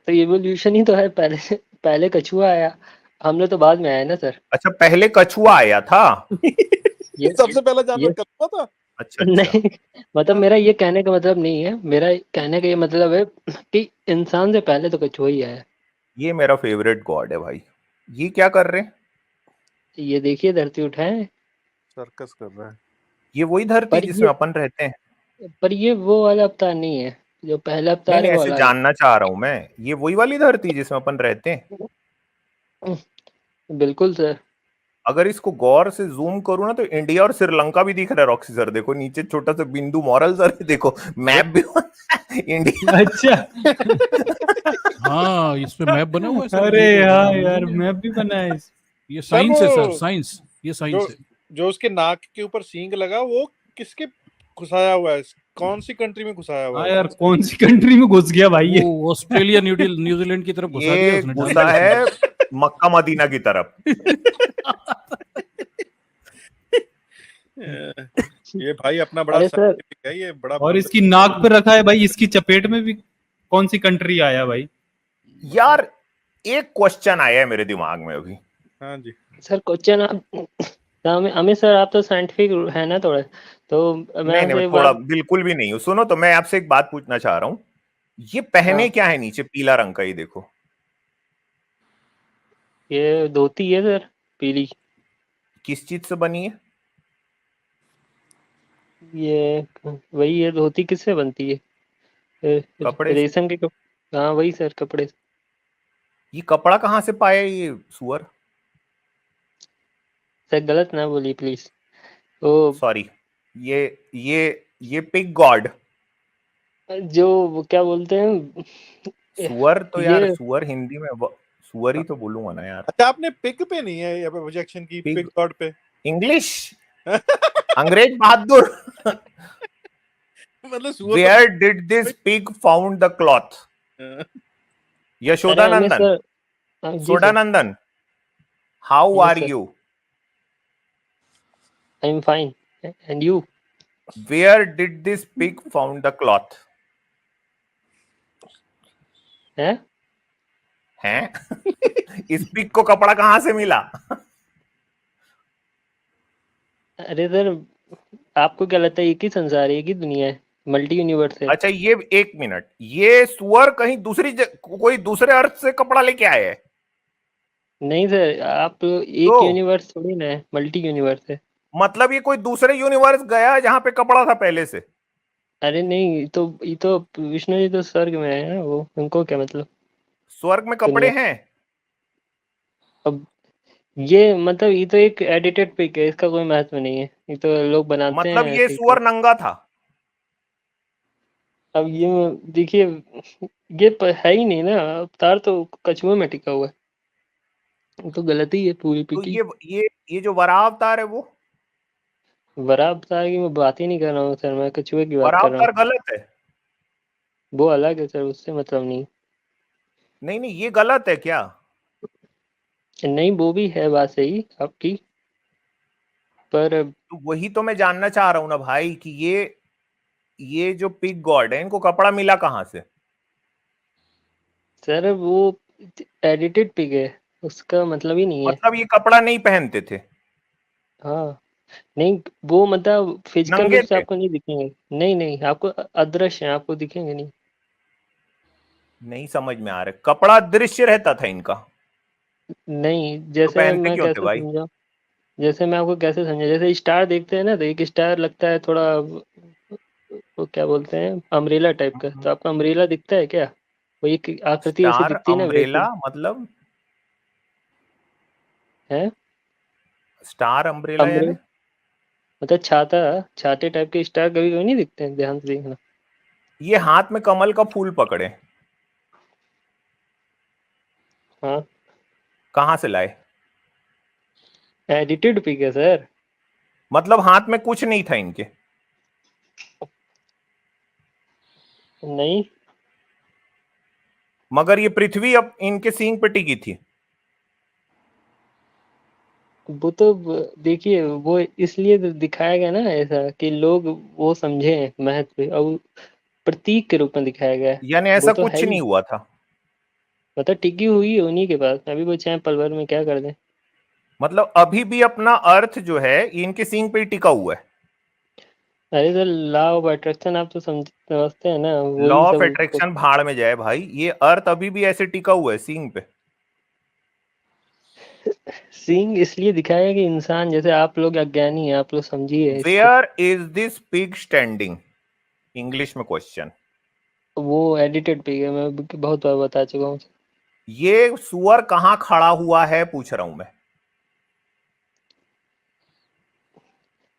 तो इवोल्यूशन ही तो है, पहले कछुआ आया, हम लोग तो बाद में आए ना सर। अच्छा, पहले कछुआ आया था? ये सबसे पहला जानवर ये कछुआ था। अच्छा अच्छा। नहीं, मतलब मेरा ये कहने का मतलब नहीं है, मेरा कहने का ये मतलब है कि इंसान से पहले तो कछुआ ही आया। ये मेरा फेवरेट गॉड है भाई। ये क्या कर रहे हैं? ये देखिए, धरती उठाए। सर्कस कर रहा है। ये वही धरती पर जिसमें ये अपन रहते हैं? पर ये वो वाला अवतार नहीं है, जो पहला नहीं अवतार नहीं, है वो ऐसे अलग जानना चाह रहा हूं मैं, ये वही वाली धरती जिसमें अपन रहते हैं? है। बिल्कुल सर। अगर इसको गौर से जूम करूं ना, तो इंडिया और श्रीलंका भी दिख रहा है रॉक्सी सर, देखो नीचे छोटा सा बिंदु मॉरल सर, देखो मैप भी इंडिया। अच्छा। हाँ, इस पे मैप बना हुआ है सर, अरे ये तो हाँ मुझे यार, नहीं मैप भी बना है ये सर साइंस है सर, वो साइंस, ये जो साइंस है। जो उसके नाक के ऊपर सींग लगा, वो किसके घुसाया हुआ है? कौन सी कंट्री में घुसाया हुआ हाँ है? यार, कौन सी कंट्री में घुस गया भाई ये? वो ऑस्ट्रेलिया न्यूजीलैंड की तरफ घुसा दिया ये उसने, डाल घुसा दिया है सींग। मक्का मदीना की तरफ। ये भाई अपना बड़ा अरे सर, साइंटिफिक है, ये बड़ा और बंदा। इसकी नाक पे रखा है भाई, इसकी चपेट में भी कौन सी कंट्री आया भाई? यार एक क्वेश्चन आया है मेरे दिमाग में अभी। हाँ जी। सर क्वेश्चन आप अमित सर, आप तो साइंटिफिक है ना थोड़े, तो मैं नहीं नहीं, आपसे मैं एक थोड़ा बात। बिल्कुल भी नहीं हूं। सुनो, तो मैं आपसे एक बात पूछना चाह रहा हूं, ये पहने हाँ, क्या है नीचे पीला रंग का? ये देखो। ये धोती है सर, पीली। किस चीज से बनी है? ये वही है, धोती किससे बनती है? कपड़े से। रेशम के हाँ वही सर, कपड़े से। ये कपड़ा कहाँ से पाया ये सुअर? सर गलत ना बोलिए प्लीज। तो सॉरी। ये ये ये पिग गॉड। जो वो क्या बोलते हैं, सुअर तो यार, ये सुअर हिंदी में सुअर ही तो बोलूंगा ना यार। अच्छा आपने पिग पे नहीं है यहाँ पे ऑब्जेक्शन की, Pig. पिग गॉड पे? इंग्लिश अंग्रेज बहादुर। मतलब सुअर where did this pig found the cloth? तो यशोदा अरे हमें नंदन, सर, जी सोडा sir, Nandan, how yes are sir, you? I am fine and you? Where did this pig found the cloth? है? हैं? इस पिग को कपड़ा कहां से मिला? अरे सर, आपको क्या लगता है एक ही संसार है, एक ही दुनिया है, मल्टी यूनिवर्स है? अच्छा ये एक मिनट, ये सुअर कहीं कोई दूसरे अर्थ से कपड़ा लेके आए हैं? नहीं सर, आप एक तो यूनिवर्स थोड़ी ना है, मल्टी यूनिवर्स है। मतलब ये कोई दूसरे यूनिवर्स गया जहां पे कपड़ा था पहले से? अरे नहीं, ये तो विष्णु जी तो स्वर्ग में है ना, वो उनको क्या मतलब स्वर्ग में कपड़े दुनिया। हैं? अब ये मतलब ये तो एक एडिटेड पिक है, इसका कोई महत्व नहीं है, ये तो लोग बनाते मतलब हैं ये ऐसे ही सुअर नंगा था? अब ये देखिए, ये है ही नहीं ना, अवतार तो कछुए में टिका हुआ है, ये तो गलती है पूरी तो पिक ही। ये जो वराह अवतार है वो? वरा अवतार की मैं बात ही नहीं कर रहा हूँ सर, मैं कछुए की बात वराह कर रहा हूँ। अवतार गलत है? वो अलग है सर, उससे मतलब नहीं। नहीं नहीं ये गलत है क्या? नहीं, वो भी है बात सही आपकी, पर तो वही तो मैं जानना चाह रहा हूं ना भाई कि ये जो पिग गॉड है इनको कपड़ा मिला कहां से? सर वो एडिटेड पिक है, उसका मतलब ही नहीं है। मतलब ये कपड़ा नहीं पहनते थे? हाँ, नहीं वो मतलब फिजिकल नंगे रूप से थे? आपको नहीं दिखेंगे, नहीं नहीं, आपको अदृश्य है, आपको दिखेंगे नहीं। नहीं समझ में आ रहा, कपड़ा दृश्य रहता था इनका? नहीं, तो जैसे पहनते मैं क्यों थे कैसे भाई? समझाऊं, जैसे मैं आपको कैसे समझा, जैसे स्टार देखते हैं ना, तो एक स्टार लगता है थोड़ा वो क्या बोलते हैं, अम्ब्रेला टाइप का, तो आपको अम्ब्रेला दिखता है क्या? वो एक आकृति ऐसी स्टार दिखती है ना, वैसे अम्ब्रेला मतलब? है। स्टार अम्ब्रेला अम्ब्रे यानी? मतलब छाता, छाते टाइप के स्टार कभी कभी नहीं दिखते हैं, ध्यान से देखना। ये हाथ में कमल का फूल पकड़े, हाँ, कहां से लाए? एडिटेड पिक है सर। मतलब हाथ में कुछ नहीं था इनके? नहीं, मगर ये पृथ्वी अब इनके सींग पे टिकी थी? वो तो देखिए, वो इसलिए तो दिखाया गया ना ऐसा कि लोग वो समझे महत्व, और प्रतीक के रूप में दिखाया गया है। यानी वो ऐसा तो है कुछ नहीं ही, हुआ था? मतलब टिकी हुई है उन्हीं के पास, अभी वो चाहे पल भर में क्या कर दें। मतलब अभी भी अपना अर्थ जो है ये इनके सींग पे ही टिका हुआ है? अरे सर, लॉ ऑफ अट्रैक्शन आप तो समझते हैं ना, लॉ वही ऑफ सब अट्रैक्शन भाड़ में जाए भाई, ये अर्थ अभी भी ऐसे टिका हुआ है सींग पे? सींग इसलिए दिखाया है कि इंसान जैसे आप लोग अज्ञानी हैं, आप लोग समझिए इसको। Where is this pig standing? English में क्वेश्चन। वो एडिटेड भी है, मैं बहुत बार बता चुका हूँ। ये सुअर कहां खड़ा हुआ है पूछ रहा हूं मैं।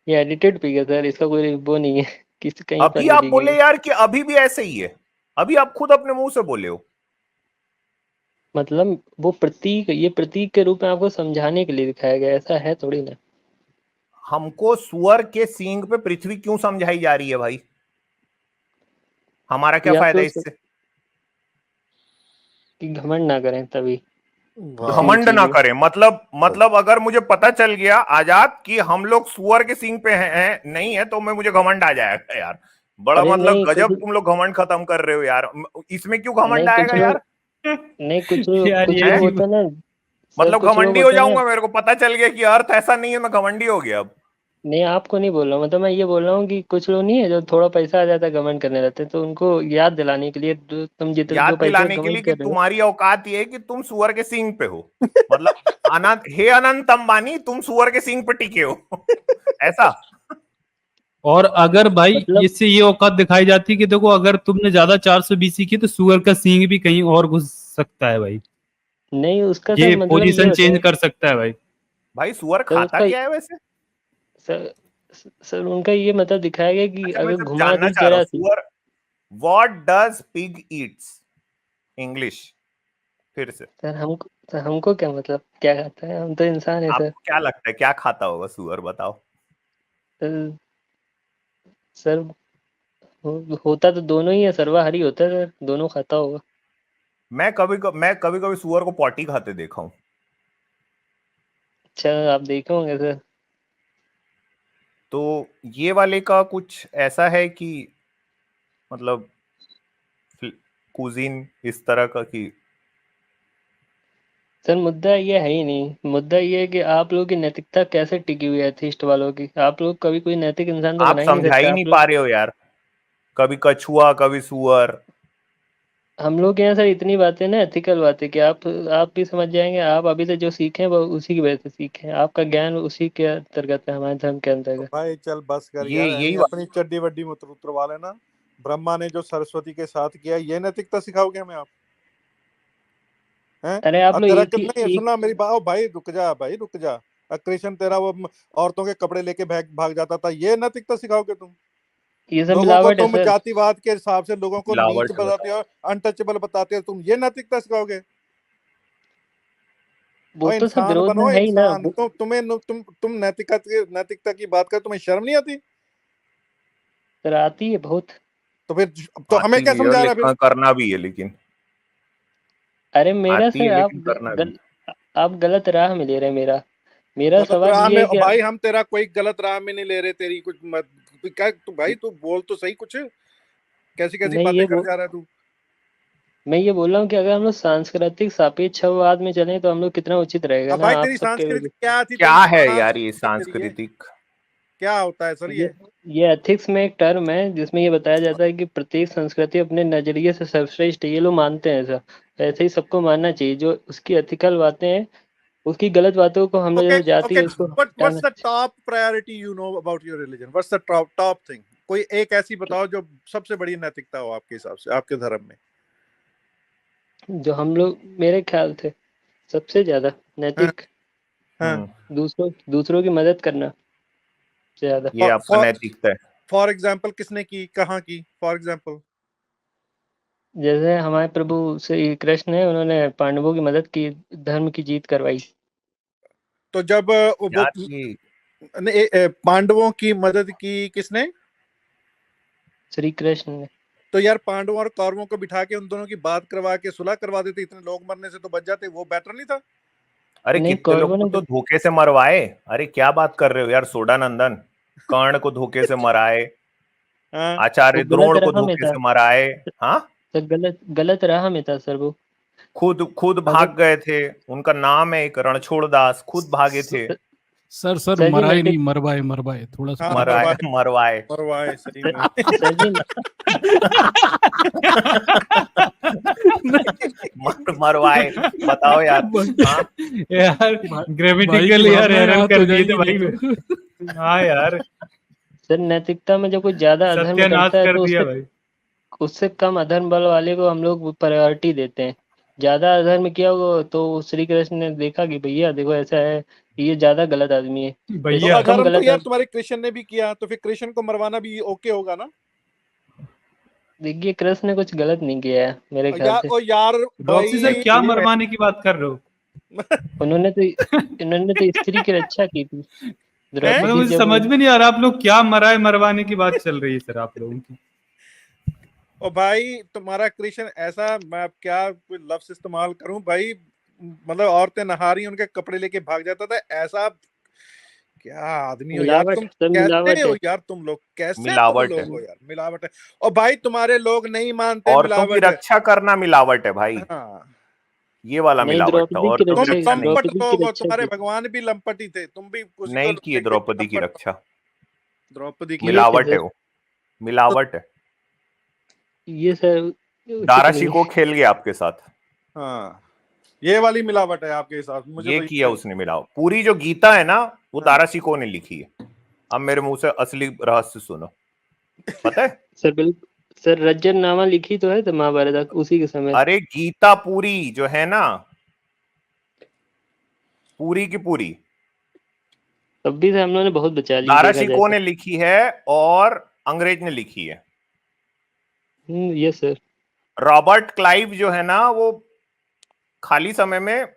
ये एडिटेड पिक है सर, इसका कोई वो नहीं है किसी कहीं पर अभी नहीं आप दिखेगा। बोले यार कि अभी भी ऐसे ही है, अभी आप खुद अपने मुंह से बोले हो। मतलब वो प्रतीक, ये प्रतीक के रूप में आपको समझाने के लिए दिखाया गया, ऐसा है थोड़ी ना। हमको सुअर के सींग पे पृथ्वी क्यों समझाई जा रही है भाई? हमारा क्या ये फायदा आपको है इससे? कि घमंड ना करें तभी, इसीलिए घमंड ना चीजें। करें मतलब अगर मुझे पता चल गया आजाद कि हम लोग सुअर के सींग पे हैं नहीं है तो मैं मुझे घमंड आ जाएगा यार। बड़ा अरे मतलब नहीं गजब कुछ, तुम लोग घमंड खत्म कर रहे हो यार। इसमें क्यों घमंड नहीं कुछ आएगा यार? लोग, नहीं यार कुछ ये लोग हैं? होते हैं ना सर, मतलब कुछ लोग घमंडी हो होते हैं ना। जाऊंगा, मेरे को पता चल गया कि अर्थ ऐसा नहीं है, मैं घमंडी हो गया अब? नहीं, आपको नहीं बोल रहा हूँ, मतलब मैं ये बोल रहा हूँ कि कुछ लोग नहीं है जो थोड़ा पैसा आ जाता है घमंड करने लगते हैं, तो उनको याद दिलाने के लिए तुम जितने जो याद पैसे दिलाने का के लिए घमंड कि कर रहे हो। तुम्हारी औकात ये है कि तुम सुअर के सींग पे हो। मतलब अनंत, हे अनंत अंबानी तुम सुअर के सींग पे टिके हो। ऐसा? और अगर भाई मतलब इससे ये औकात दिखाई जाती कि देखो अगर तुमने ज्यादा 420 की तो सुअर का सींग भी कहीं और घुस सकता है भाई, नहीं, उसका सर ये मतलब ये पोजीशन होता चेंज है कर सकता है भाई। भाई सुअर सर, खाता उसका क्या है वैसे? सर, सर उनका ये मतलब दिखाया गया कि अच्छा मैं अगर सिर्फ घुमा जानना दी चाह रहा हूँ, जरा सी। सुअर, what does pig Yeats? English. फिर से सर हमको क्या मतलब, क्या खाता है, हम तो इंसान है सर। आपको क्या लगता है क्या खाता होगा सुअर, बताओ? सर सर होता तो दोनों ही है, सर्वाहारी होता है सर, दोनों खाता होगा। मैं कभी कभी सुअर को पॉटी खाते देखा हूँ। अच्छा, आप देखे होंगे सर। तो ये वाले का कुछ ऐसा है कि मतलब कुजीन इस तरह का कि सर मुद्दा ये है ही नहीं, मुद्दा ये है कि आप लोगों की नैतिकता कैसे टिकी हुई है एथिस्ट वालों की। आप लोग कभी कोई नैतिक इंसान तो आप बना ही नहीं समझा सकते ही आप नहीं लोग। पा रहे हो यार, कभी कछुआ कभी सुअर। हम लोग के यहाँ सर इतनी बातें ना, एथिकल बातें, कि आप भी समझ जाएंगे। आप अभी से जो सीखे वो उसी की वजह से सीखे हैं, आपका ज्ञान उसी के अंतर्गत है, हमारे धर्म के तो अंतर्गत। भाई चल बस कर ये यार, यही अपनी चड्डी वड्डी मत उतरवा लेना। ब्रह्मा ने जो सरस्वती के साथ किया, ये नैतिकता सिखाओगे हमें आप? हैं? अरे आप और लोग तेरा एक ही कितना, एक सुनना मेरी बात, ओ भाई रुक जा, भाई रुक जा। कृष्ण तेरा वो औरतों के कपड़े लेके भाग जाता था, ये नैतिकता सिखाओगे तुम? ये सब लोगों को मिलावट है तुम सर। जातिवाद के हिसाब से लोगों को नीच मिलावट है। बताते हो, अनटचेबल बताते हो, तुम ये नैतिकता सिखाओगे? वो और तो सब इंसान विरोध में बनो, है ही ना इंसान। तो तुम नैतिकता की बात कर, तुम्हें शर्म नहीं आती? सर आती है बहुत। तो फिर तो हमें आती क्या भी है समझा रहा है लेकिन फिर? करना भी है, लेकिन अरे मेरा आती है सर लेकिन करना भी। आप गलत राह में ले रहे हैं मेरा। मेरा गलत सवाल राह ये में? है ओ कि भाई हम तेरा कोई गलत राह में नहीं ले रहे, तेरी कुछ मत क्या, तू भाई तू बोल तो सही कुछ, कैसी कैसी मैं बातें ये कर जा रहा है तू? मैं ये बोल रहा हूँ कि अगर हम लोग सांस्कृतिक सापेक्षवाद में चलें तो हम लोग कितना उचित रहेगा अब ना भाई आप तेरी सबके संस्कृति लिए। क्या थी, क्या तेरी है कहाँ यार ये तेरी ये सांस्कृतिक? क्या होता है सर ये? ये एथिक्स में एक टर्म है जिसमें ये बताया जाता है कि प्रत्येक संस्कृति अपने नजरिए से सर्वश्रेष्ठ है। ये लोग मानते हैं ऐसा, ऐसे ही सबको मानना चाहिए। जो उसकी एथिकल बातें हैं, उसकी गलत बातों को हम लोग ओके जैसे जाति ओके, है उसको व्हाट्स हटाना। The top priority you know about your religion? What's the top thing? कोई एक ऐसी बताओ जो सबसे बड़ी नैतिकता हो आपके हिसाब से, आपके धर्म में। जो हम लोग मेरे ख्याल से सबसे ज्यादा हाँ नैतिक, हाँ। दूसरों की मदद करना से ज्यादा। ये आपका नैतिकता है। फॉर एग्जाम्पल किसने की, कहाँ की, फॉर एग्जाम्पल? जैसे हमारे प्रभु श्री कृष्ण है, उन्होंने पांडवों की मदद की, धर्म की जीत करवाई। तो जब वो यार ये पांडवों की मदद की किसने? श्री कृष्ण ने। तो यार पांडवों और कौरवों को बिठा के उन दोनों की बात करवा के सुलह करवा देते, इतने लोग मरने से तो बच जाते, वो बेटर नहीं था? अरे नहीं, कितने लोग कौरवों को ने तो धोखे से मरवाए। अरे क्या बात कर रहे हो यार, सोडानंदन कर्ण को धोखे से मराए, हाँ। वो आचार्य गलत द्रोण को राह में धोखे था से मराए। हाँ, सर, गलत राह में था सर वो। खुद अगर भाग गए थे। उनका नाम है एक रणछोड़ दास, खुद भागे थे। सर सर जी मराए नहीं, नैतिक मरवाए मरवाए, थोड़ा सा हाँ कम मराए करें। मरवाए। मरवाए सही में। सर जी मरवाए, बताओ यार। हाँ, यार भाई की ग्रामेटिकल यार भावनाएं एरर आहत कर हो दिए थे जाएंगी नहीं भाई। तो। हाँ यार, सर नैतिकता में जब कोई ज्यादा अधर्म सत्यानाश करता है कर तो दिया उससे भाई। उससे कम अधर्म बल वाले को हम लोग प्रायोरिटी देते हैं। ज्यादा अधर्म किया होगा तो श्री कृष्ण ने देखा कि भैया देखो ऐसा है, ये ज्यादा गलत आदमी है, तो इससे भैया कम अधर्म तो गलत यार तुम्हारे कृष्ण ने भी किया, तो फिर कृष्ण को मरवाना भी ओके होगा ना? देखिए कृष्ण ने कुछ गलत नहीं किया है मेरे ख्याल यार से। ओ यार रॉक्सी सर भाई। क्या मरवाने की बात कर रहे हो? उन्होंने तो इन्होंने तो स्त्री की रक्षा की थी, मतलब द्रौपदी मुझे जब समझ में नहीं आ रहा, आप लोग क्या मरवाने की बात चल रही है सर आप लोगों की। ओ भाई तुम्हारा कृष्ण ऐसा, मैं अब क्या कोई लफ्ज इस्तेमाल करूं भाई, मतलब औरतें नहा रही उनके कपड़े लेके भाग जाता था, ऐसा क्या आदमी हो यार तुम? मिलावट, सब कैसे मिलावट हो है। यार तुम लोग, कैसे तुम मिलावट है। लोग हो यार? मिलावट है। और भाई तुम्हारे लोग नहीं मानते औरतों की मिलावट है। रक्षा करना मिलावट है भाई, हाँ। ये वाला नहीं, मिलावट था। द्रौपदी की औरतों की तुम रक्षा नहीं, लंपट द्रौपदी की लोग हो, रक्षा तुम्हारे की थी। भगवान भी लंपट ही थे, तुम भी उसी को नहीं किए देख देख के द्रौपदी की लंपट। रक्षा। द्रौपदी की किए थे मिलावट है सर, वो, मिलावट है। ये सर उचित दारा नहीं शिको है। खेल गया आपके साथ, हाँ, ये वाली मिलावट है आपके हिसाब से, मुझे ये तो किया ये। उसने मिलावट। पूरी जो गीता है ना वो हाँ। दारा शिको ने लिखी है। अब मेरे मुंह से असली रहस्य सुनो, पता है? सर बिल्कुल सर, रज्जतनामा लिखी तो है तो महाभारत उसी के समय। अरे गीता पूरी जो है ना, पूरी की पूरी तब भी से हम लोगों ने बहुत बचा ली दारा देखा जाए शिको तो। ने लिखी है और अंग्रेज ने लिखी है। Yes sir. रॉबर्ट क्लाइव जो है ना वो खाली समय में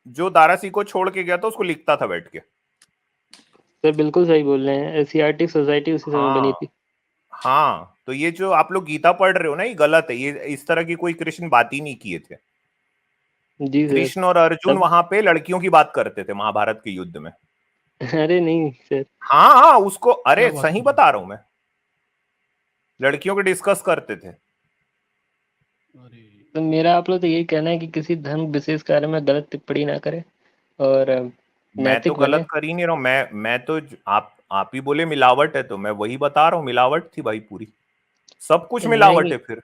जो दारासी को छोड़ के गया था उसको लिखता था बैठ के। सर बिल्कुल सही बोल रहे हैं, एशियाटिक सोसाइटी उसी समय बनी हाँ थी। हाँ, तो ये जो आप लोग गीता पढ़ रहे हो ना, ये गलत है। ये इस तरह की कोई कृष्ण बात ही नहीं किए थे। जी सर। कृष्ण और अर्जुन तब वहां पे लड़कियों की बात करते थे महाभारत के युद्ध में। अरे नहीं सर, हाँ हाँ, उसको अरे क्या बात सही कर रहे बता रहा हूं मैं, लड़कियों को डिस्कस करते थे। हो? अरे तो मेरा आप लोग तो यही कहना है कि किसी धर्म विशेष कार्य में गलत टिप्पणी ना करें और मैं तो नैतिक बने। गलत कर ही नहीं रहा हूं। मैं तो आप ही बोले मिलावट है, तो मैं वही बता रहा हूँ, मिलावट थी भाई पूरी, सब कुछ मिलावट नहीं है। फिर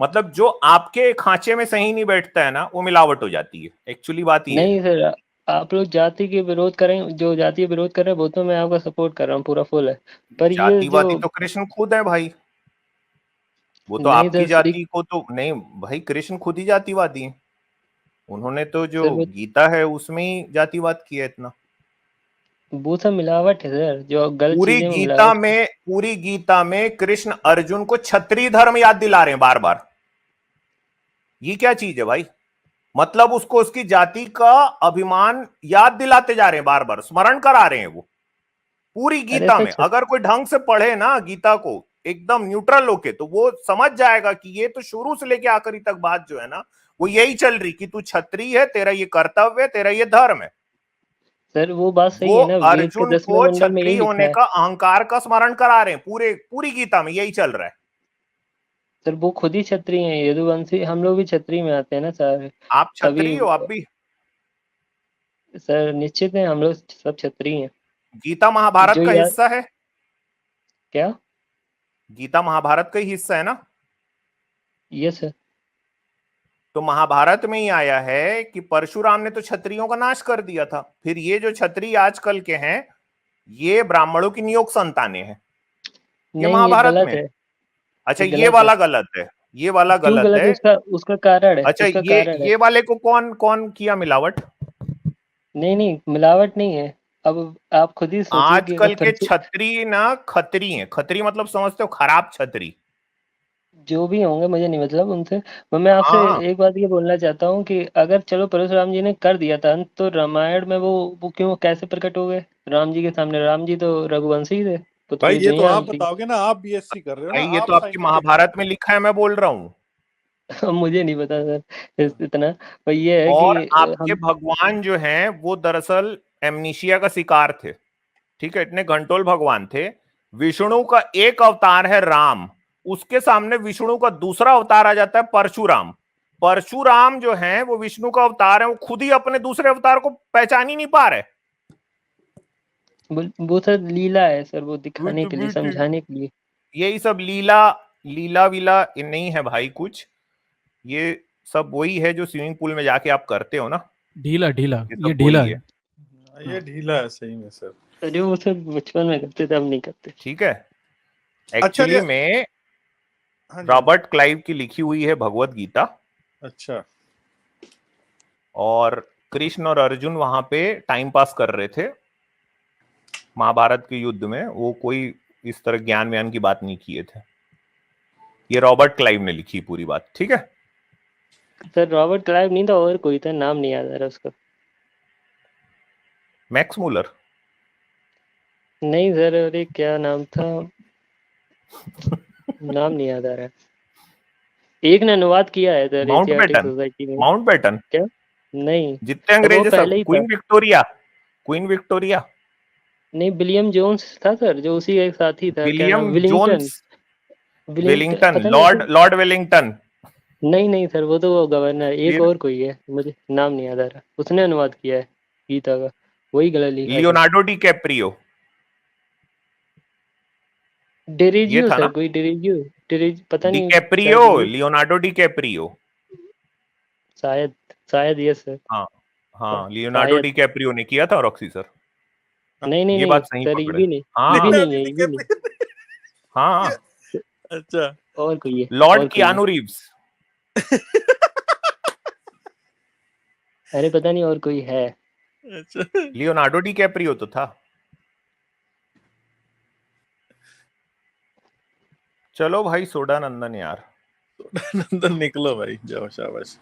मतलब जो आपके खांचे में सही नहीं बैठता है ना, वो मिलावट हो जाती है। एक्चुअली बात ये है। नहीं सर, आप लोग जाति के विरोध करें, जो जाति विरोध कर रहे हैं वो तो मैं आपका सपोर्ट कर रहा हूँ, पूरा फुल है। पर ये जो जातिवादी तो कृष्ण खुद है भाई, वो तो नहीं आपकी सर, श्री जाति को तो नहीं भाई, कृष्ण खुद ही जातिवादी है। उन्होंने तो जो सर गीता है उसमें ही जातिवाद किया इतना। वो सब मिलावट है सर, जो गलत चीजें में मिलावट। पूरी गीता में कृष्ण अर्जुन को क्षत्रिय धर्म याद दिला रहे हैं बार बार। ये क्या चीज है भाई? मतलब उसको उसकी जाति का अभिमान याद दिलाते जा रहे हैं, बार बार स्मरण करा रहे हैं वो पूरी अरे गीता सर में। अगर कोई ढंग से पढ़े ना गीता को एकदम न्यूट्रल होके, तो वो समझ जाएगा कि ये तो शुरू से लेके आखिरी तक बात जो है ना, वो यही चल रही कि तू क्षत्रिय है, तेरा ये कर्तव्य है, तेरा ये धर्म है। सर वो बात सही वो है ना, वेद के अर्जुन 10वें को मंडल में यही क्षत्रिय लिखा होने है। का अहंकार का स्मरण करा रहे हैं, पूरी गीता में यही चल रहा है। सर वो खुद ही क्षत्रिय हैं, यदुवंशी, हम लोग भी क्षत्रिय में आते हैं ना सर। आप तभी क्षत्रिय हो आप भी? सर निश्चित है, हम लोग सब क्षत्रिय हैं। गीता महाभारत जो का यार हिस्सा है। क्या? गीता महाभारत का ही हिस्सा है ना? Yes sir. तो महाभारत में ही आया है कि परशुराम ने तो क्षत्रियों का नाश कर दिया था। फिर ये जो क्षत्रिय आजकल के हैं, ये ब्राह्मणों की नियोग संतानें हैं। ये नहीं ये महाभारत गलत में। है, अच्छा, ये ये गलत है। वाला गलत है, ये वाला क्यों गलत गलत है। है? उसका उसका कारण है, अच्छा, उसका ये कारण है। ये वाले को कौन कौन किया मिलावट? नहीं नहीं, मिलावट नहीं है। अब आप खुद ही सोचिए कि अगर आजकल के परशु छत्री ना खत्री हैं। खत्री मतलब समझते हो, खराब छत्री। जो भी होंगे मुझे नहीं मतलब उनसे। मैं आपसे हाँ, एक बात ये बोलना चाहता हूँ कि अगर चलो परशुराम जी ने कर दिया था अंत, तो रामायण में वो क्यों कैसे प्रकट हो गए राम जी के सामने? राम जी तो रघुवंशी ही थे, भाई पुत्री ये तो दुनिया आप थी। बताओगे ना, आप बीएससी कर रहे हो ना, भाई ये आप तो आपकी साइंटिफिक महाभारत में लिखा है, मैं बोल रहा हूँ। मुझे नहीं पता सर इतना। पर ये है और कि आपके हम भगवान जो हैं वो दरअसल एमनीशिया का शिकार थे। ठीक है, इतने घंटोल भगवान थे। विष्णु का एक अवतार है राम, उसके सामने विष्णु का दूसरा अवतार आ जाता है परशुराम। परशुराम जो है वो विष्णु का अवतार है, वो खुद ही अपने दूसरे अवतार को पहचान ही नहीं पा रहे। वो सर लीला है सर, वो दिखाने के लिए, समझाने के लिए। यही सब लीला, लीला वीला ये नहीं है भाई कुछ। ये सब वही है जो स्विमिंग पूल में जाके आप करते हो ना, ढीला ढीला, ये ये सब ढीला वही है। है। ये ढीला है सही में सर। अरे वो सर बचपन में करते थे, अब नहीं करते। ठीक है, अच्छा एक्चुअली ये में हाँ जी, हाँ जी। रॉबर्ट क्लाइव की लिखी हुई है भगवत गीता, अच्छा और कृष्ण और अर्जुन वहां पे टाइम पास कर रहे थे महाभारत के युद्ध में। वो कोई इस तरह ज्ञान व्यान की बात नहीं किए थे। ये रॉबर्ट क्लाइव ने लिखी पूरी बात। ठीक है, सर रॉबर्ट क्लाइव नहीं था, और कोई था, नाम नहीं याद आ रहा उसका। Max Muller. नहीं सर, अरे क्या नाम था, नाम नहीं याद आ रहा है। एक ने अनुवाद किया है sir Mount Asiatic Batten, society में। माउंट बेटन, क्या? नहीं, जितने तब वो अंग्रेज है सब। पहले ही था। Queen Victoria, Queen Victoria. नहीं, विलियम जोन्स था सर, जो उसी एक साथी था, क्या नाम, William Willington. Jones, Willington Wellington, पता नहीं ऐसे। Lord Wellington. नहीं नहीं सर, वो तो वो गवर्नर, एक फिर और कोई है, मुझे नाम नहीं याद आ रहा। उसने अनुवाद किया है गीता का, वही गलत लिखा है सर। लियोनार्डो डी कैप्रियो, ये डेरिजियो था सर, ना? कोई डेरिज पता डी नहीं, कैप्रियो, शायद ये, लियोनार्डो डी कैप्रियो। शायद शायद ये सर। हाँ हाँ, लियोनार्डो शायद। डी कैप्रियो ने किया था रॉक्सी सर। नहीं नहीं ये नहीं बात सही सर, ये पकड़े। भी नहीं, ये भी हाँ नहीं है, ये भी नहीं। हाँ, अच्छा और कोई है, लॉर्ड और कोई है। Keanu Reeves. अरे पता नहीं और कोई है। अच्छा लियोनार्डो डी कैप्रियो तो था। चलो भाई, सोडा नंदन यार। नंदन निकलो भाई, जाओ शाबाश।